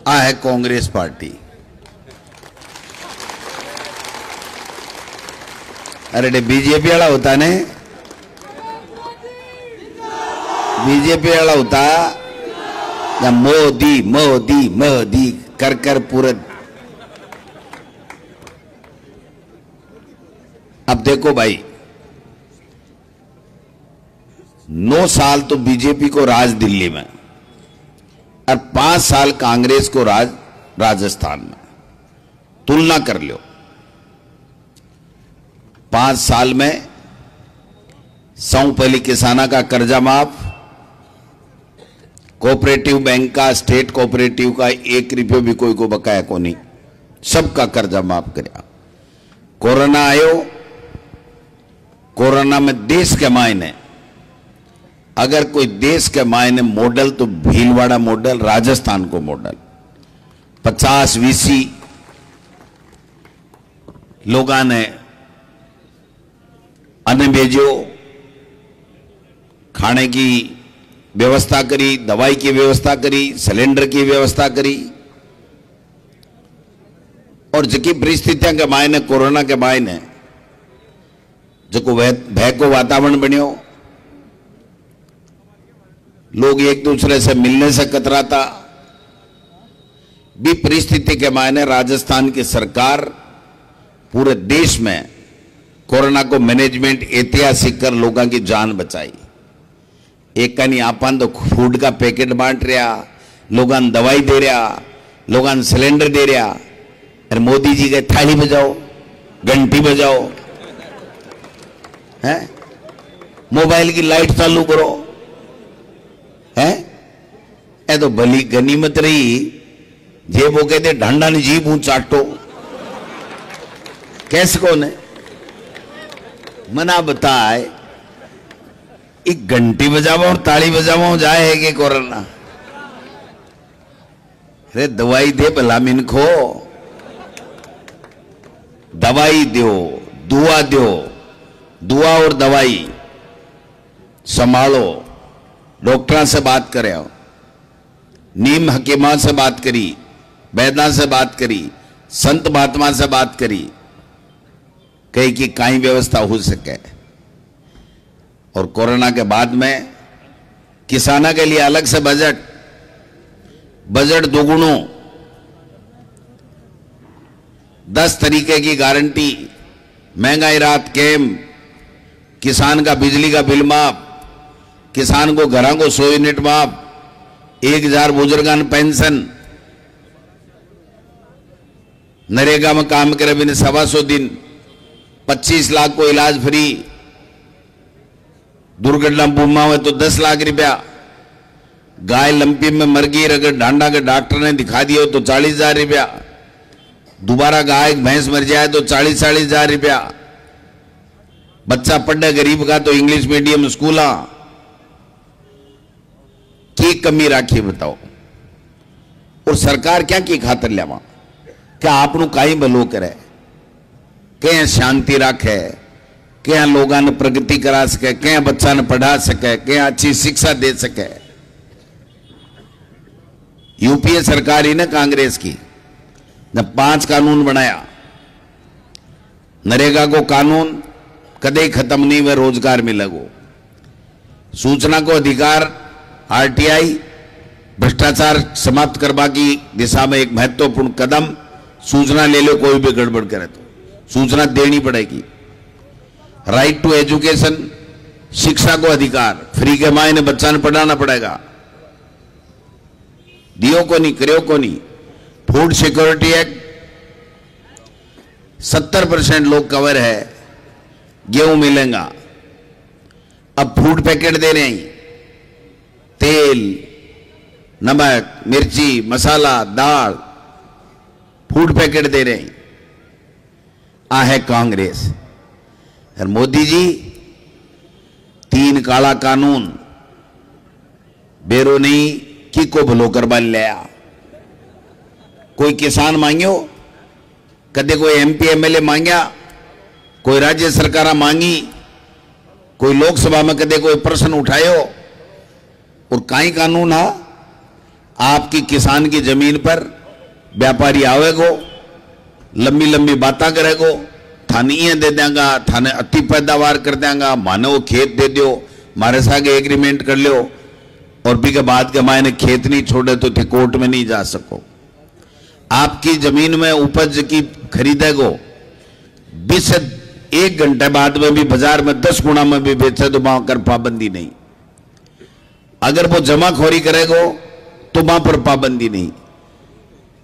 आ है कांग्रेस पार्टी। अरे बीजेपी वाला होता ने, बीजेपी वाला होता या मोदी मोदी मोदी कर कर पूरा। अब देखो भाई, 9 साल तो बीजेपी को राज दिल्ली में और 5 साल कांग्रेस को राज राजस्थान में। तुलना कर लो, 5 साल में पहली किसाना का कर्जा माफ, कोऑपरेटिव बैंक का, स्टेट कोऑपरेटिव का 1 रुपये भी कोई को बकाया को नहीं, सबका कर्जा माफ कराया। कोरोना आयो, कोरोना में देश के मायने, अगर कोई देश के मायने मॉडल तो भीलवाड़ा मॉडल, राजस्थान को मॉडल। 50 वीसी लोगों ने अन्न भेजो, खाने की व्यवस्था करी, दवाई की व्यवस्था करी, सिलेंडर की व्यवस्था करी। और जिकी परिस्थितियां के मायने, कोरोना के मायने जो भय को वातावरण बनियो, लोग एक दूसरे से मिलने से कतराता भी परिस्थिति के मायने राजस्थान की सरकार पूरे देश में कोरोना को मैनेजमेंट ऐतिहासिक कर लोगों की जान बचाई। एक का नहीं आपन तो फूड का पैकेट बांट रहा, लोगों ने दवाई दे रहा, लोगों ने सिलेंडर दे रहा। अरे मोदी जी के थाली बजाओ, घंटी बजाओ, हैं, मोबाइल की लाइट चालू करो, है ए तो भली गनीमत रही। जे वो कहते ढंडा ने जीभ ऊं चाटो, कैसे कौन है मना बताए, एक घंटी बजावा और ताली बजावा जाए है कि कोरोना। अरे दवाई दे भला मिनखो, दवाई दो, दुआ दो, दुआ और दवाई संभालो। डॉक्टर से बात करें, नीम हकीमा से बात करी, वैद्या से बात करी, संत महात्मा से बात करी, कहीं की काई व्यवस्था हो सके। और कोरोना के बाद में किसानों के लिए अलग से बजट दोगुणों, 10 तरीके की गारंटी, महंगाई राहत कैम्प, किसान का बिजली का बिल माफ, किसान को घरों को 100 यूनिट माफ, 1000 बुजुर्गान पेंशन, नरेगा में काम करे बिना 125 दिन, 25 लाख को इलाज फ्री, दुर्घटना बुमा हुए तो 10 लाख रुपया, गाय लंपी में मर गई अगर डांडा के डॉक्टर ने दिखा दिया तो 40,000 रुपया, दोबारा गाय भैंस मर जाए तो 40,000 रुपया, बच्चा पढ़े गरीब का तो इंग्लिश मीडियम स्कूल की कमी राखी बताओ। और सरकार क्या की खातर लेवा, क्या आपनु काई भलो करे, कहीं शांति राखे, क्या लोगों ने प्रगति करा सके, क्या बच्चा ने पढ़ा सके, क्या अच्छी शिक्षा दे सके। यूपीए सरकार ही ने कांग्रेस की जब 5 कानून बनाया, नरेगा को कानून कदे खत्म नहीं हुए, रोजगार मिलेगो। सूचना को अधिकार, आरटीआई, भ्रष्टाचार समाप्त करवा की दिशा में एक महत्वपूर्ण कदम। सूचना ले लो, कोई भी गड़बड़ करे तो सूचना देनी पड़ेगी। राइट टू एजुकेशन, शिक्षा को अधिकार, फ्री के मायने बच्चा ने पढ़ाना पड़ेगा। दियो को नहीं, करियो को नहीं। फूड सिक्योरिटी एक्ट, 70% लोग कवर है, गेहूं मिलेगा। अब फूड पैकेट दे रहे हैं, तेल, नमक, मिर्ची, मसाला, दाल, फूड पैकेट दे रहे हैं। आ है कांग्रेस। और मोदी जी 3 काला कानून बेरो नहीं की को भलो करवा लिया। कोई किसान मांगियो, कदे कोई एमपी एमएलए मांगया, कोई राज्य सरकार मांगी, कोई लोकसभा में कदे कोई प्रश्न उठायो। और काई कानून है, आपकी किसान की जमीन पर व्यापारी आवेगो, लंबी लंबी बातें करेगो, थाने ये दे देंगा, थाने अति पैदावार कर देंगा, माने वो खेत दे दो, मारे साथ एग्रीमेंट कर लो, और भी के बाद के मायने खेत नहीं छोड़े तो थे कोर्ट में नहीं जा सको। आपकी जमीन में उपज की खरीदेगो, 1 घंटे बाद में भी बाजार में 10 गुना में भी बेचे तो वहां कर पाबंदी नहीं। अगर वो जमाखोरी करेगो तो वहां पर पाबंदी नहीं।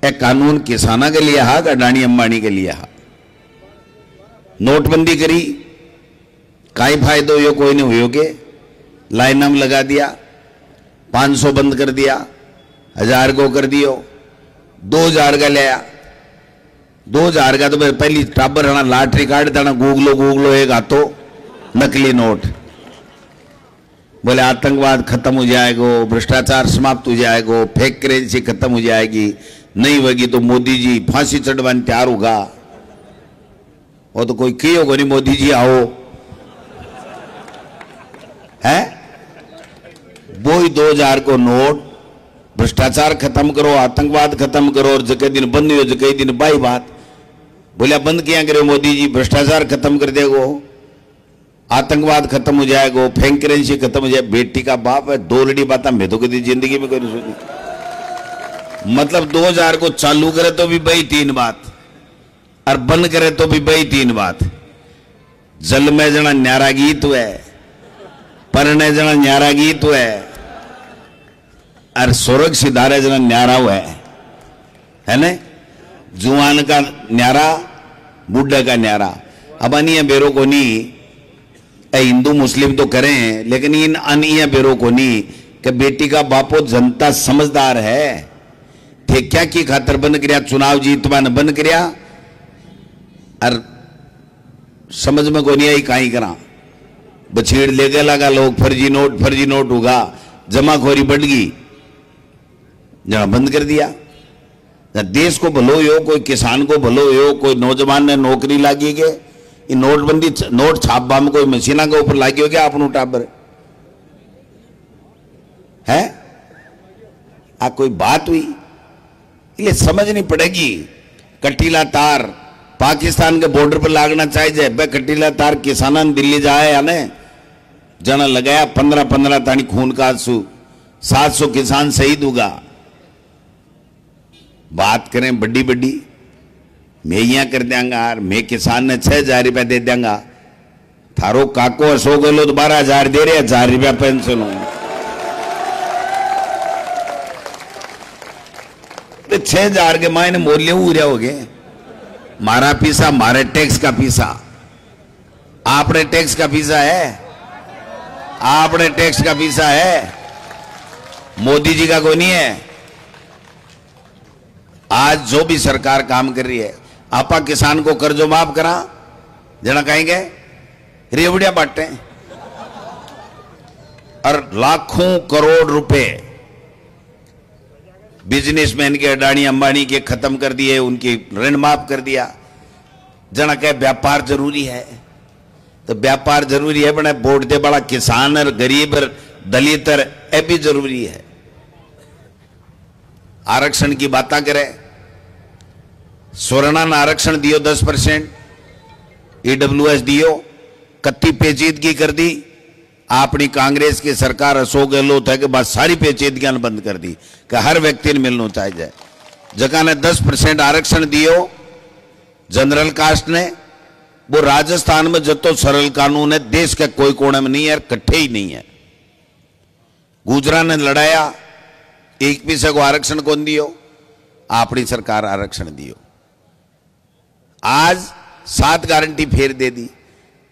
एक कानून किसाना के लिए हा, अडानी अंबानी के लिए हा। नोटबंदी करी, काई फायदो यो कोई नहीं हुए के, लाइन में लगा दिया, 500 बंद कर दिया, 1000 को कर दियो, 2000 का लिया। 2000 का तो पहली टाबर है ना, लाटरी कार्ड था ना, गूगलो एक हाथों नकली नोट। बोले आतंकवाद खत्म हो जाएगा, भ्रष्टाचार समाप्त हो जाएगा, फेक करेंसी खत्म हो जाएगी, नहीं होगी तो मोदी जी फांसी चढ़वाने तैयार होगा। वो तो कोई की होगा नहीं, मोदी जी आओ है। वो ही 2000 को नोट, भ्रष्टाचार खत्म करो, आतंकवाद खत्म करो, और जगह दिन बंद हो, जगह दिन बाई बात। बोले बंद किया करे मोदी जी, भ्रष्टाचार खत्म कर देगो, आतंकवाद खत्म हो जाएगा, फेक करेंसी खत्म हो जाए। बेटी का बाप है, 2 लड़ी बात मैं तो कभी जिंदगी में कोई नहीं सुनी। मतलब 2000 को चालू करे तो भी बई 3 बात, और बंद करे तो भी बई 3 बात। जल में जना न्यारा गीत है, परने जना न्यारा गीत है, और स्वर्ग सिधारे जना न्यारा हुआ है ना। जुआन का न्यारा, बुढ़ा का न्यारा। अब अनिया बेरो को नहीं, हिंदू मुस्लिम तो करें, लेकिन इन अनिया बेरो को नहीं कि बेटी का बापो जनता समझदार है थे, क्या की खातर बंद करिया, चुनाव जीतवा ने बंद करिया, और समझ में को नहीं आई काई करा। बछेड़ लेके लगा लोग, फर्जी नोट होगा, जमाखोरी बढ़ गई, जरा बंद कर दिया। देश को भलो हो, कोई किसान को भलो हो, कोई नौजवान ने नौकरी लागी के, नोटबंदी नोट छापवा में कोई मशीना के ऊपर लागी हो क्या आपनों टाबर है। आ कोई बात हुई, ये समझनी पड़ेगी। कटीला तार पाकिस्तान के बॉर्डर पर लागना चाहिए। भाई कटीला तार किसाना दिल्ली जाए या ने जना लगाया, 15-15 तानी खून का आंसू, 700 किसान शहीद होगा। बात करें बड़ी बड़ी, मैं यहाँ कर देंगा, मैं किसान ने 6000 रुपया दे देंगा। थारो काको अशोक गहलोत 12,000 दे रहे, 1000 रुपया पेंशन हो। 6000 के मायने मूल्य उड़िया हो गए। मारा पीसा, मारे टैक्स का पीसा, आपने टैक्स का पीसा है, आपने टैक्स का पीसा है, मोदी जी का कोई नहीं है। आज जो भी सरकार काम कर रही है, आपा किसान को कर्जो माफ करा, जना कहेंगे रेवड़िया बांटे, और लाखों करोड़ रुपए बिजनेसमैन के, अडानी अंबानी के खत्म कर दिए, उनके ऋण माफ कर दिया। जना कहे व्यापार जरूरी है, तो व्यापार जरूरी है, बने वोट दे बड़ा किसान और गरीब और दलित और ये भी जरूरी है। आरक्षण की बात करे, स्वर्ण आरक्षण दियो 10%, EWS दियो, कत्ती पेचीदगी कर दी। अपनी कांग्रेस की सरकार अशोक गहलोत है के बाद सारी पेचीदगियां बंद कर दी कि हर व्यक्ति ने मिलना चाहिए। जगह ने 10% आरक्षण दियो जनरल कास्ट ने, वो राजस्थान में जतो सरल कानून है, देश के कोई कोने में नहीं है, इकट्ठे ही नहीं है। गुजरात ने लड़ाया, एक पैसे को आरक्षण कौन दियो, अपनी सरकार आरक्षण दियो। आज 7 गारंटी फेर दे दी,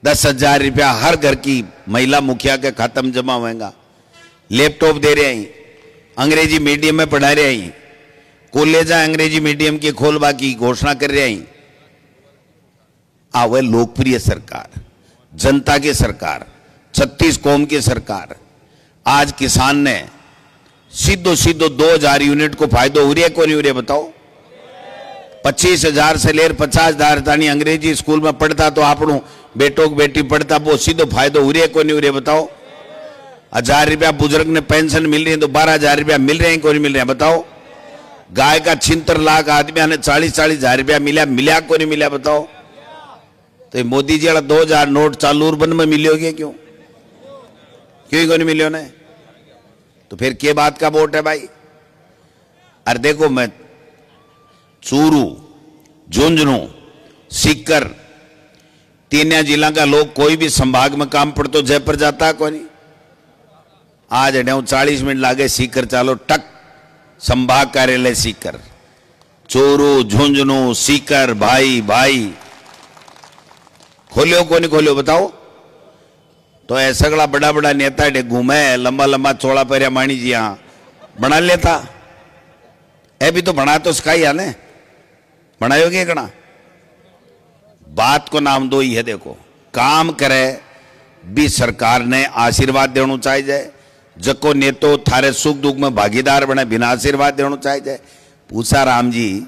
10,000 रुपया हर घर की महिला मुखिया के खाता में जमा होगा। लैपटॉप दे रहे हैं, अंग्रेजी मीडियम में पढ़ा रहे हैं, कॉलेज अंग्रेजी मीडियम की खोलवा की घोषणा कर रहे हैं। वह लोकप्रिय सरकार, जनता की सरकार, 36 कौम की सरकार। आज किसान ने सीधो 2000 यूनिट को फायदो हो रहा है, कौन हो रहा बताओ? 25,000 से लेकर 50,000 तानी अंग्रेजी स्कूल में पढ़ता तो आपनों बेटो बेटी पढ़ता, वो सीधो फायदो हो रहा है, कौन हो रहा बताओ? 1000 रुपया बुजुर्ग ने पेंशन मिल रही है तो 12,000 रुपया मिल रहे हैं, कौन मिल रहे हैं बताओ? गाय का 76 लाख आदमी ने 40-40 हजार रुपया मिला कौन नहीं मिला बताओ? तो मोदी जी वाला 2000 नोट चालू बन में मिलोगे क्यों क्यों नहीं मिलो ने? तो फिर के बात का वोट है भाई? अरे देखो, मैं चूरू, झुंझुनू, सीकर, तीन जिला का लोग कोई भी संभाग में काम पड़ तो जयपुर जाता को नहीं। आज 40 मिनट लागे सीकर चालो, टक संभाग कार्यालय सीकर, चूरू, झुंझुनू, सीकर, भाई भाई खोलियो को नहीं खोलियो बताओ? तो ऐसा बड़ा बड़ा नेता डे घूमे, लंबा लंबा चौड़ा पैरिया माणी जी यहां बना लेता। ए भी तो बना तो स्काई आने बनायोगे कना? बात को नाम दो ही है। देखो, काम करे भी सरकार ने आशीर्वाद देना चाहिए, जको नेतो थारे सुख दुख में भागीदार बने बिना आशीर्वाद देना चाहिए। पूछा राम जी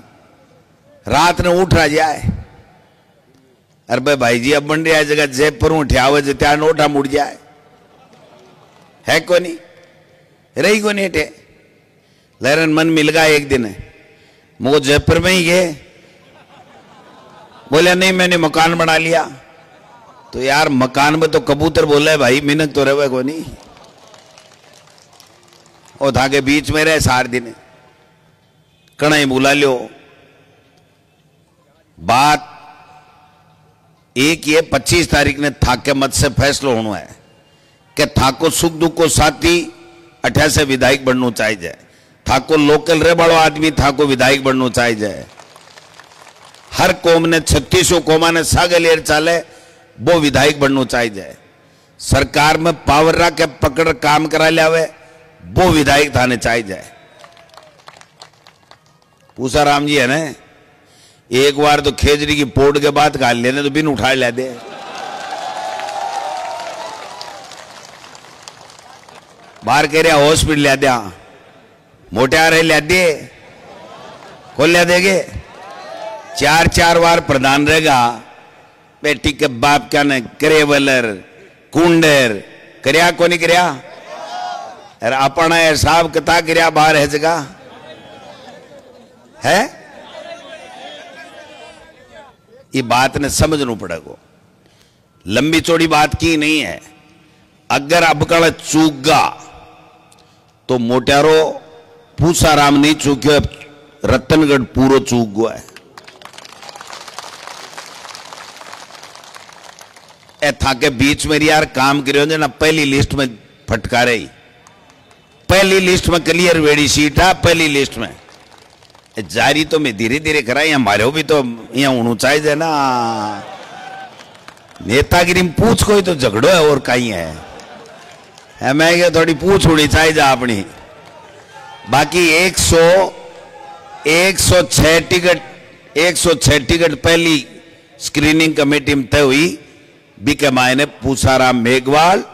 रात ने उठ रहा जाए, अरे भाई जी अब बन रहा जगह जयपुर उठ्यावे त्या नोटा मुड़ जाए है को नहीं रही को नहीं टे लहरन मन मिल गया एक दिन मुझे जयपुर में ही गए, बोले नहीं मैंने मकान बना लिया। तो यार मकान में तो कबूतर बोला है भाई, मिनक तो रहे को नहीं। और था के बीच में रहे सार दिन कणाई बुला लियो। बात एक ये 25 तारीख ने थाके मत से फैसला होना है कि थाको सुख दुख को साथी 28 से विधायक बनना चाहिए, थाको लोकल रे बड़ो आदमी थाको विधायक बनना चाहिए। हर कौम ने 36 कौमा ने सागलेर चाले वो विधायक बनना चाहिए। सरकार में पावर रख के पकड़ काम करा लिया वो विधायक थाने चाहिए। पूछा राम जी है ना, एक बार तो खेजड़ी की पोड़ के बाद गाल लेने तो बिन उठा ले दे। बाहर कह रहा हॉस्पिटल ले दिया, मोटे आ रहे ले दे, खोल ले देगे। 4-4 बार प्रधान रहेगा, बेटी के बाप क्या ने करेवलर कुंडर करया को नहीं करया? अरे अपना हिसाब किता करया बाहर है जगह है। ये बात ने समझना पड़ेगा, लंबी चौड़ी बात की नहीं है। अगर अब कल चूका तो मोटारो पूसा राम नहीं चूक्यो, रतनगढ़ पूरो चूक गया है। ए था के बीच में यार काम करियो ना, पहली लिस्ट में फटकारे, पहली लिस्ट में क्लियर वेड़ी सीट है, पहली लिस्ट में जारी तो मैं धीरे धीरे करा, यहाँ मारे भी तो यहाँ होना चाहिए ना। नेतागिरी में पूछ कोई तो झगड़ो है और कहीं है मैं क्या थोड़ी पूछ होनी चाहिए अपनी। बाकी 106 टिकट पहली स्क्रीनिंग कमेटी में तय हुई। बीके मायने पूसाराम मेघवाल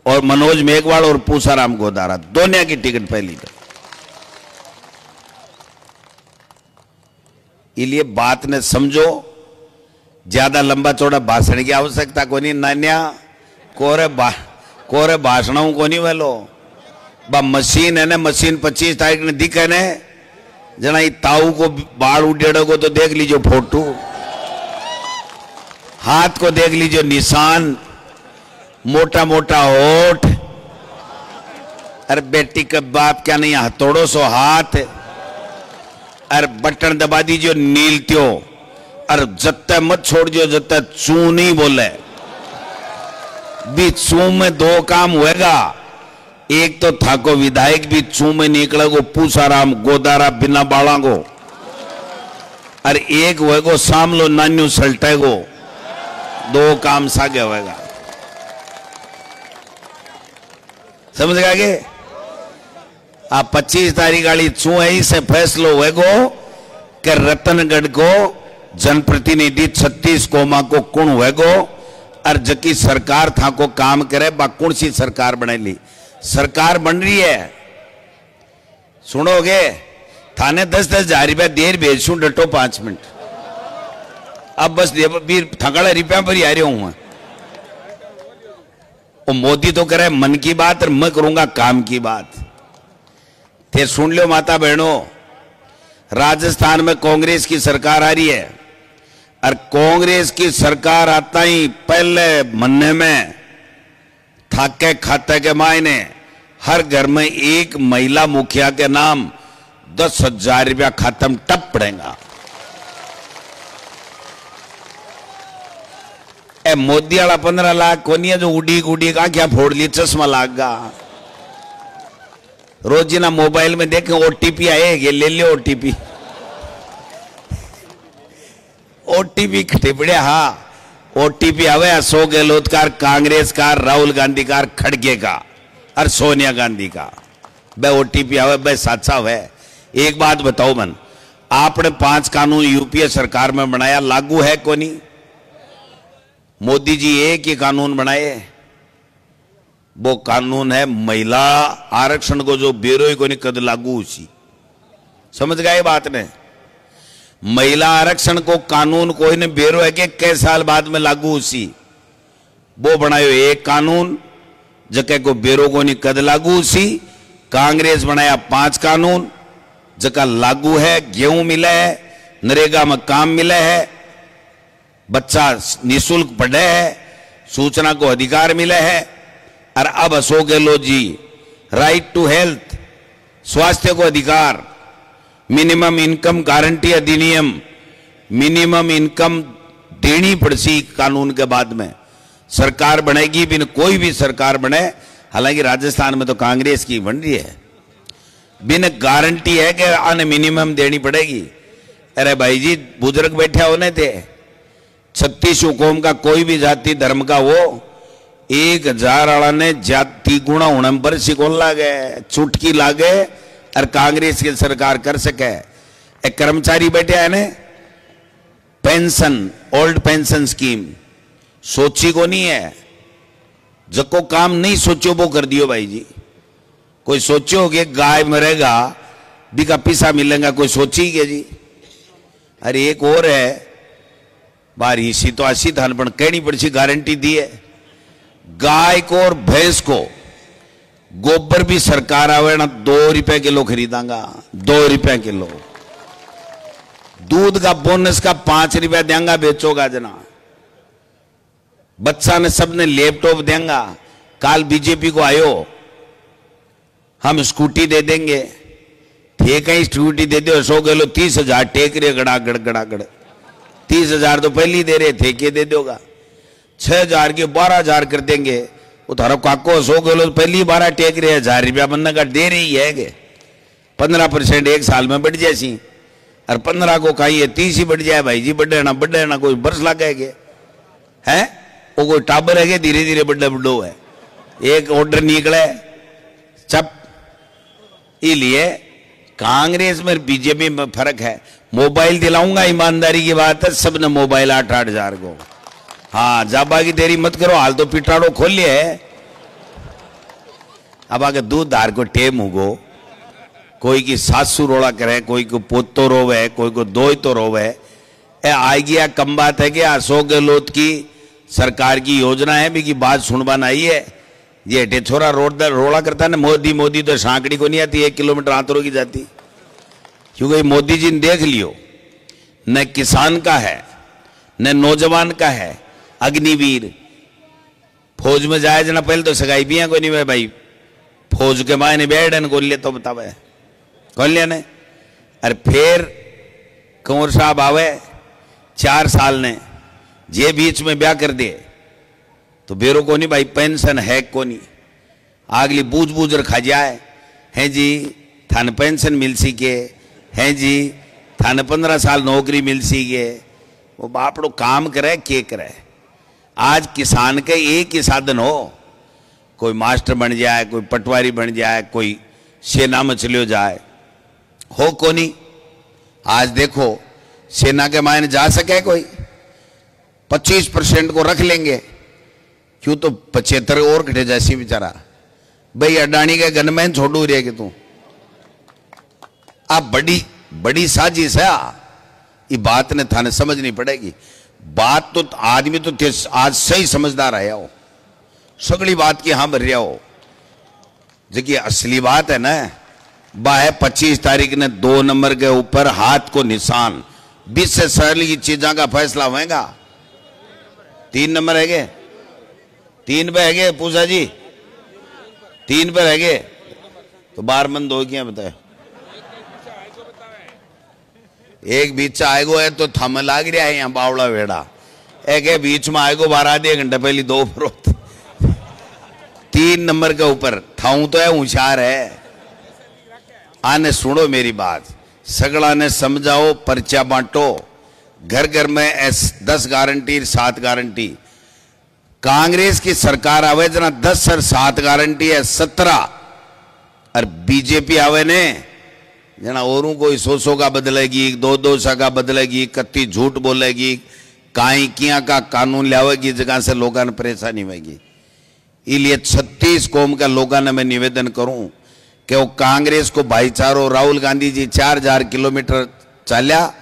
और मनोज मेघवाल और पूसाराम गोदारा दोनों की टिकट पहली थी। इसलिए बात ने समझो, ज्यादा लंबा चौड़ा भाषण की आवश्यकता को नहीं नान्या कोरे भाषणों को नहीं वेलो बा मशीन है ना मशीन 25 तारीख ने दिखे ने जना ताऊ को बाढ़ उड़ेड़ो को तो देख लीजिए फोटो हाथ को देख लीजिए निशान मोटा मोटा होठ अरे बेटी के बाप क्या नहीं हथौड़ो सो हाथ अरे बटन दबा दीजिए नीलत्यो अरे जत्ते मत छोड़ दियो जत्ते चू नहीं बोले भी चू में दो काम होएगा एक तो थाको विधायक भी चू में निकलेगो पूसाराम गोदारा बिना बाला को अरे एक होएगो सामलो नान्यू सल्टेगो दो काम सागे होएगा समझ गए आप 25 तारीख वाली चुई से फैसलो होएगो कि रतनगढ़ को जनप्रतिनिधि 36 कोमा को कुण होएगो और जकी सरकार था को काम करे बा कौन सी सरकार बने ली सरकार बन रही है सुनोगे थाने 10-10 हजार रुपया देर भेजू डटो 5 मिनट अब बस थकड़ा रुपया पर ही आ रहा हूं वो मोदी तो करे मन की बात और मैं करूंगा काम की बात थे सुन लो माता बहनों राजस्थान में कांग्रेस की सरकार आ रही है और कांग्रेस की सरकार आता ही पहले महीने में थाके खाते के मायने हर घर में एक महिला मुखिया के नाम 10,000 रुपया खाते में टप पड़ेगा ए मोदी वाला 15 लाख कोनी है जो उड़ी का क्या फोड़ ली चश्मा लागा रोजीना मोबाइल में देखें ओटीपी आएगी ले लियो ओटीपी टिपड़े हाँ ओटीपी आवे अशोक गहलोत का कांग्रेस का राहुल गांधी का खड़गे का और सोनिया गांधी का बे ओटीपी आवे बे साचा है एक बात बताओ मन आपने 5 कानून यूपीए सरकार में बनाया लागू है को नहीं मोदी जी एक ही कानून बनाए वो कानून है महिला आरक्षण को जो ब्यूरो को नहीं कद लागू उसी समझ गए बात ने महिला आरक्षण को कानून कोई ने ब्यूरो है कि कई साल बाद में लागू उसी वो बनायो एक कानून जके को ब्यूरो को नहीं कद लागू उसी कांग्रेस बनाया 5 कानून जका लागू है गेहूं मिले है नरेगा में काम मिले है बच्चा निःशुल्क पढ़े है सूचना को अधिकार मिले है और अब Ashok Gehlot ji right to health स्वास्थ्य को अधिकार मिनिमम इनकम गारंटी अधिनियम मिनिमम इनकम देनी पड़सी कानून के बाद में सरकार बनेगी बिन कोई भी सरकार बने हालांकि राजस्थान में तो कांग्रेस की बन रही है बिन गारंटी है कि अन मिनिमम देनी पड़ेगी अरे भाई जी बुजुर्ग बैठे होने थे 36 हुकूम का कोई भी जाति धर्म का वो 1000 वाला ने जाति गुणा होने पर सिकोन लागे चुटकी लागे और कांग्रेस की सरकार कर सके एक कर्मचारी बैठे है ने पेंशन ओल्ड पेंशन स्कीम सोची को नहीं है जको काम नहीं सोचो वो कर दियो भाई जी कोई सोचो कि गाय मरेगा बिका पिसा मिलेगा कोई सोची के जी अरे एक और है बार इसी तो 80 थान पर कहनी पड़ी गारंटी दी है गाय को और भैंस को गोबर भी सरकार आवे ना 2 रुपए किलो खरीदांगा 2 रुपए किलो दूध का बोनस का 5 रुपया देंगा बेचोगा जना बच्चा ने सबने लैपटॉप देंगा काल बीजेपी को आयो हम स्कूटी दे देंगे ठीक है स्कूटी दे दो 100 किलो 30,000 टेक रहे गड़ागड़ 30,000 तो पहले ही दे रहे थे के दे दोगा 6,000 के 12,000 कर देंगे वो थारो काको 100 किलो तो पहली 12 टेक रहे 1,000 रुपया बनने का दे रही है कि 15% एक साल में बढ़ जाए और 15 को कहीं 30 ही बढ़ जाए भाई जी बढ़े ना कोई बरस लगे है वो कोई टाबर है धीरे धीरे बड्डो है एक ऑर्डर निकले चप इसलिए कांग्रेस में बीजेपी में फर्क है मोबाइल दिलाऊंगा ईमानदारी की बात है सबने मोबाइल 8,000 को हाँ जाबा की देरी मत करो हाल तो पिटाड़ो खोल लिया है अब आगे दूध धार को टेम होगो कोई की सासू रोड़ा करे कोई को पोतो रोवे कोई को दोई तो रोवे आएगी या कम बात है कि अशोक गहलोत की सरकार की योजना है भी की बात सुनवान आई है। ये हटे छोरा रोड़ा करता है ना मोदी मोदी, तो सांकड़ी को नहीं आती, 1 किलोमीटर आंतरों की जाती, क्योंकि मोदी जी ने देख लियो न किसान का है न नौजवान का है। अग्निवीर फौज में जाए जना पहले तो सगाई भी है कोई नहीं भाई, फौज के मायने बैठन को लिया तो बतावे कौन लिया ने। अरे फिर कंवर साहब आवे 4 साल ने जे बीच में ब्याह कर दिए तो बेरो को नहीं भाई, पेंशन है को नहीं, आगली बूझ बूझ रखा जाए है जी थाने पेंशन मिल सी के है जी थाने 15 साल नौकरी मिल सी के। वो बापड़ो काम करे के करे। आज किसान के एक ही साधन हो, कोई मास्टर बन जाए, कोई पटवारी बन जाए, कोई सेना में चलियो जाए, हो को नहीं। आज देखो सेना के मायने जा सके कोई, 25% को रख लेंगे, क्यों तो 75 और कटे जैसी बेचारा भाई अडानी के गनमैन छोड़ू रहे कि तू। अब बड़ी साजिश है, ये बात ने थाने समझनी पड़ेगी। बात तो आदमी तो आज सही समझदार है हो, सगली बात की हाँ भर रहा हो। देखिए असली बात है ना, बाह 25 तारीख ने 2 नंबर के ऊपर हाथ को निशान 20 से सरल की चीजों का फैसला होगा। 3 नंबर है गे, 3 पे है गे पूजा जी, 3 पे रह गए तो 12 मंद हो गया बताए। एक बीच आएगो है तो थम लाग रहा है यहाँ बावड़ा वेड़ा, एक है बीच में आएगो 12 आधे घंटे पहले 2 फरोख्त। 3 नंबर के ऊपर थाऊ तो है होशियार है। आने सुनो मेरी बात, सगड़ा ने समझाओ, पर्चा बांटो, घर घर में 10 गारंटी 7 गारंटी। कांग्रेस की सरकार आवे जना 10 और 7 गारंटी है 17, और बीजेपी आवे ने जना औरों कोई 100 का बदलेगी, 200 का बदलेगी, कत्ती झूठ बोलेगी, काई किया का कानून लावेगी, जगह से लोगों ने परेशानी होगी। इसलिए 36 कौम का लोगों ने मैं निवेदन करूं कि वो कांग्रेस को भाईचारो, राहुल गांधी जी 4000 किलोमीटर चाल्या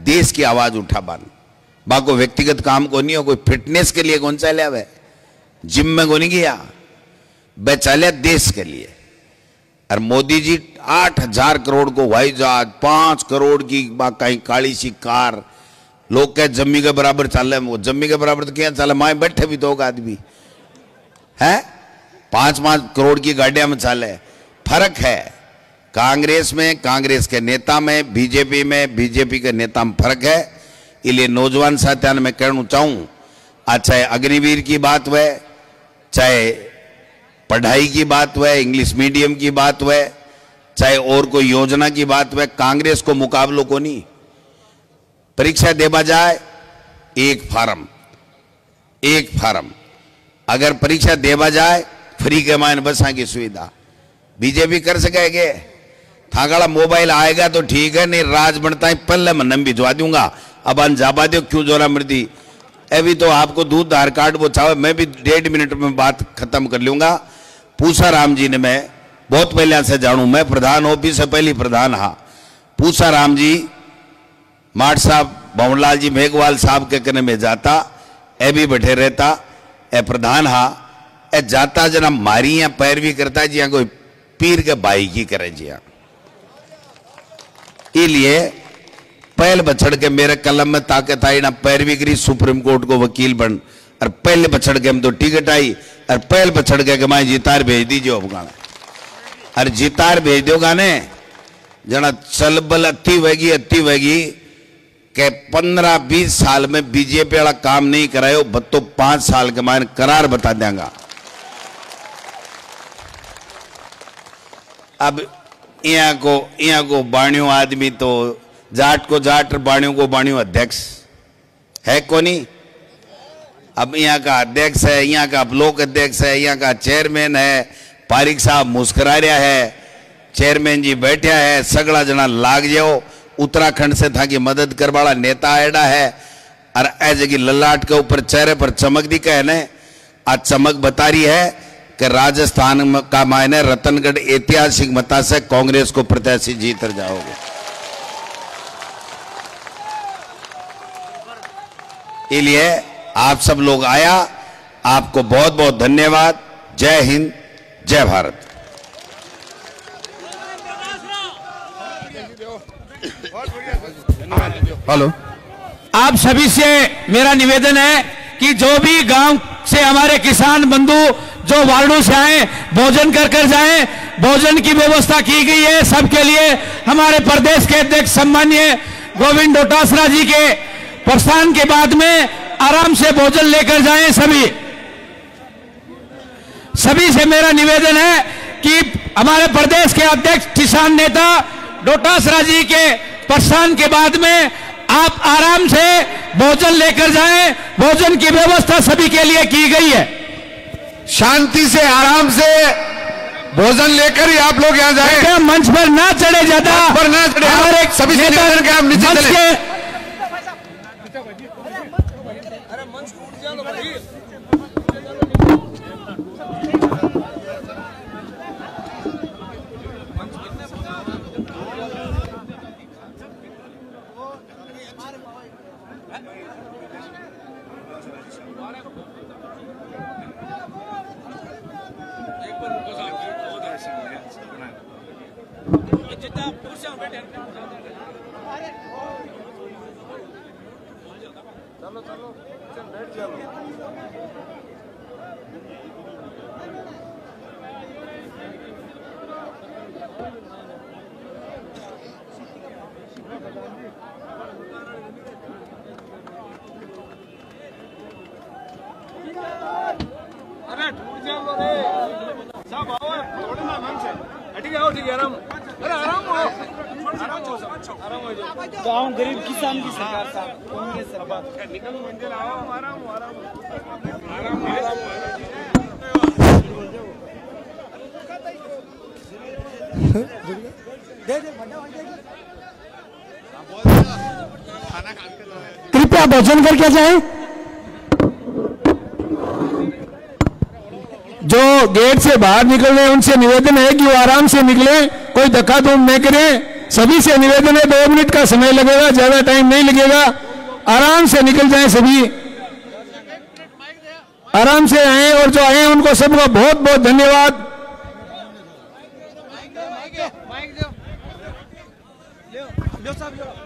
देश की आवाज उठा बान, बाको व्यक्तिगत काम को नहीं हो, कोई फिटनेस के लिए कौन चाल्या वे, जिम में को नहीं गया, वे चाल्या देश के लिए। और मोदी जी 8000 करोड़ को हवाई जहाज, 5 करोड़ की कहीं काली सी कार, लोग कह जम्मी के बराबर चल रहे, वो जम्मी के बराबर तो क्या चल, माए बैठे भी 2 आदमी है, 5-5 करोड़ की गाड़ियां में चले। फर्क है कांग्रेस में, कांग्रेस के नेता में, बीजेपी में, बीजेपी के नेता में फर्क है। इसलिए नौजवान साथियों में कहना चाहूं, आज चाहे अग्निवीर की बात हुए, चाहे पढ़ाई की बात हुए, इंग्लिश मीडियम की बात हुए, चाहे और कोई योजना की बात हुए, कांग्रेस को मुकाबलों को नहीं। परीक्षा देवा जाए एक फार्म, अगर परीक्षा देवा जाए फ्री के मान बसा की सुविधा बीजेपी कर सकेगे। थागाड़ा मोबाइल आएगा तो ठीक है, नहीं राज बनता है पहले मन भिजवा दूंगा, अब जाबा दो क्यों जोरा मर्दी। अभी तो आपको दूध आधार कार्ड वो चाहे, मैं भी 1.5 मिनट में बात खत्म कर लूंगा। पूसा राम जी ने मैं बहुत पहले से जानू, मैं प्रधान ऑफिस से पहले प्रधान हाँ। पूसा राम जी माठ साहब, भवनलाल जी मेघवाल साहब के कने में जाता, ए भी बैठे रहता, ए प्रधान हाँ, ए जाता जना मारी या पैरवी करता जी, कोई पीर के भाई की करे जी। इसलिए पहल बछड़ के मेरे कलम में ताकत आई ना, पैरवी करी सुप्रीम कोर्ट को वकील बन, और पहले बछड़ के हम तो टिकट आई, और पहल बछड़ के मैं जितार भेज दीजिए अफगाना, और जितार भेज दो गाने जना चल बल अति वेगी के 15-20 साल में बीजेपी वाला काम नहीं करायो, बत्तो 5 साल के मान करार बता देंगा। अब यहाँ को बाणियों आदमी तो जाट को जाट, बाणियों को बाणियों अध्यक्ष है कोनी। अब यहाँ का अध्यक्ष है, यहाँ का ब्लॉक अध्यक्ष है, यहाँ का चेयरमैन है, पारिक साहब मुस्कुरा रहा है, चेयरमैन जी बैठा है, सगड़ा जना लाग जाओ। उत्तराखंड से था कि मदद कर वाला नेता आएडा है, और ऐसे की ललाट के ऊपर चेहरे पर चमक दी कहने, आज चमक बता रही है कि राजस्थान का मायने रतनगढ़ ऐतिहासिक मता से कांग्रेस को प्रत्याशी जीत जाओगे। इसलिए आप सब लोग आया, आपको बहुत बहुत धन्यवाद। जय हिंद, जय भारत। हेलो, आप सभी से मेरा निवेदन है कि जो भी गांव से हमारे किसान बंधु जो वार्डों से आए, भोजन कर जाएं। भोजन की व्यवस्था की गई है सबके लिए। हमारे प्रदेश के अध्यक्ष सम्माननीय गोविंद डोटासरा जी के प्रस्थान के बाद में आराम से भोजन लेकर जाएं। सभी से मेरा निवेदन है कि हमारे प्रदेश के अध्यक्ष किसान नेता डोटासरा जी के प्रस्थान के बाद में आप आराम से भोजन लेकर जाएं। भोजन की व्यवस्था सभी के लिए की गई है। शांति से आराम से भोजन लेकर ही आप लोग यहाँ जाएं। मंच पर ना चढ़े, ज्यादा पर ना चढ़े। हमारे सभी से निवेदन है, आप नीचे चले। गाँव गरीब किसान की सरकार साहब, कांग्रेस सरकार निकल मंजिल आओ। आराम आराम आराम आराम। कृपया भोजन करके जाएं। जो गेट से बाहर निकल रहे हैं उनसे निवेदन है कि वो आराम से निकले, कोई धक्का धूम नहीं करें। सभी से निवेदन है, 2 मिनट का समय लगेगा, ज्यादा टाइम नहीं लगेगा। आराम से निकल जाएं, सभी आराम से आए। और जो आए उनको सबका बहुत बहुत धन्यवाद। लो साहब, लो।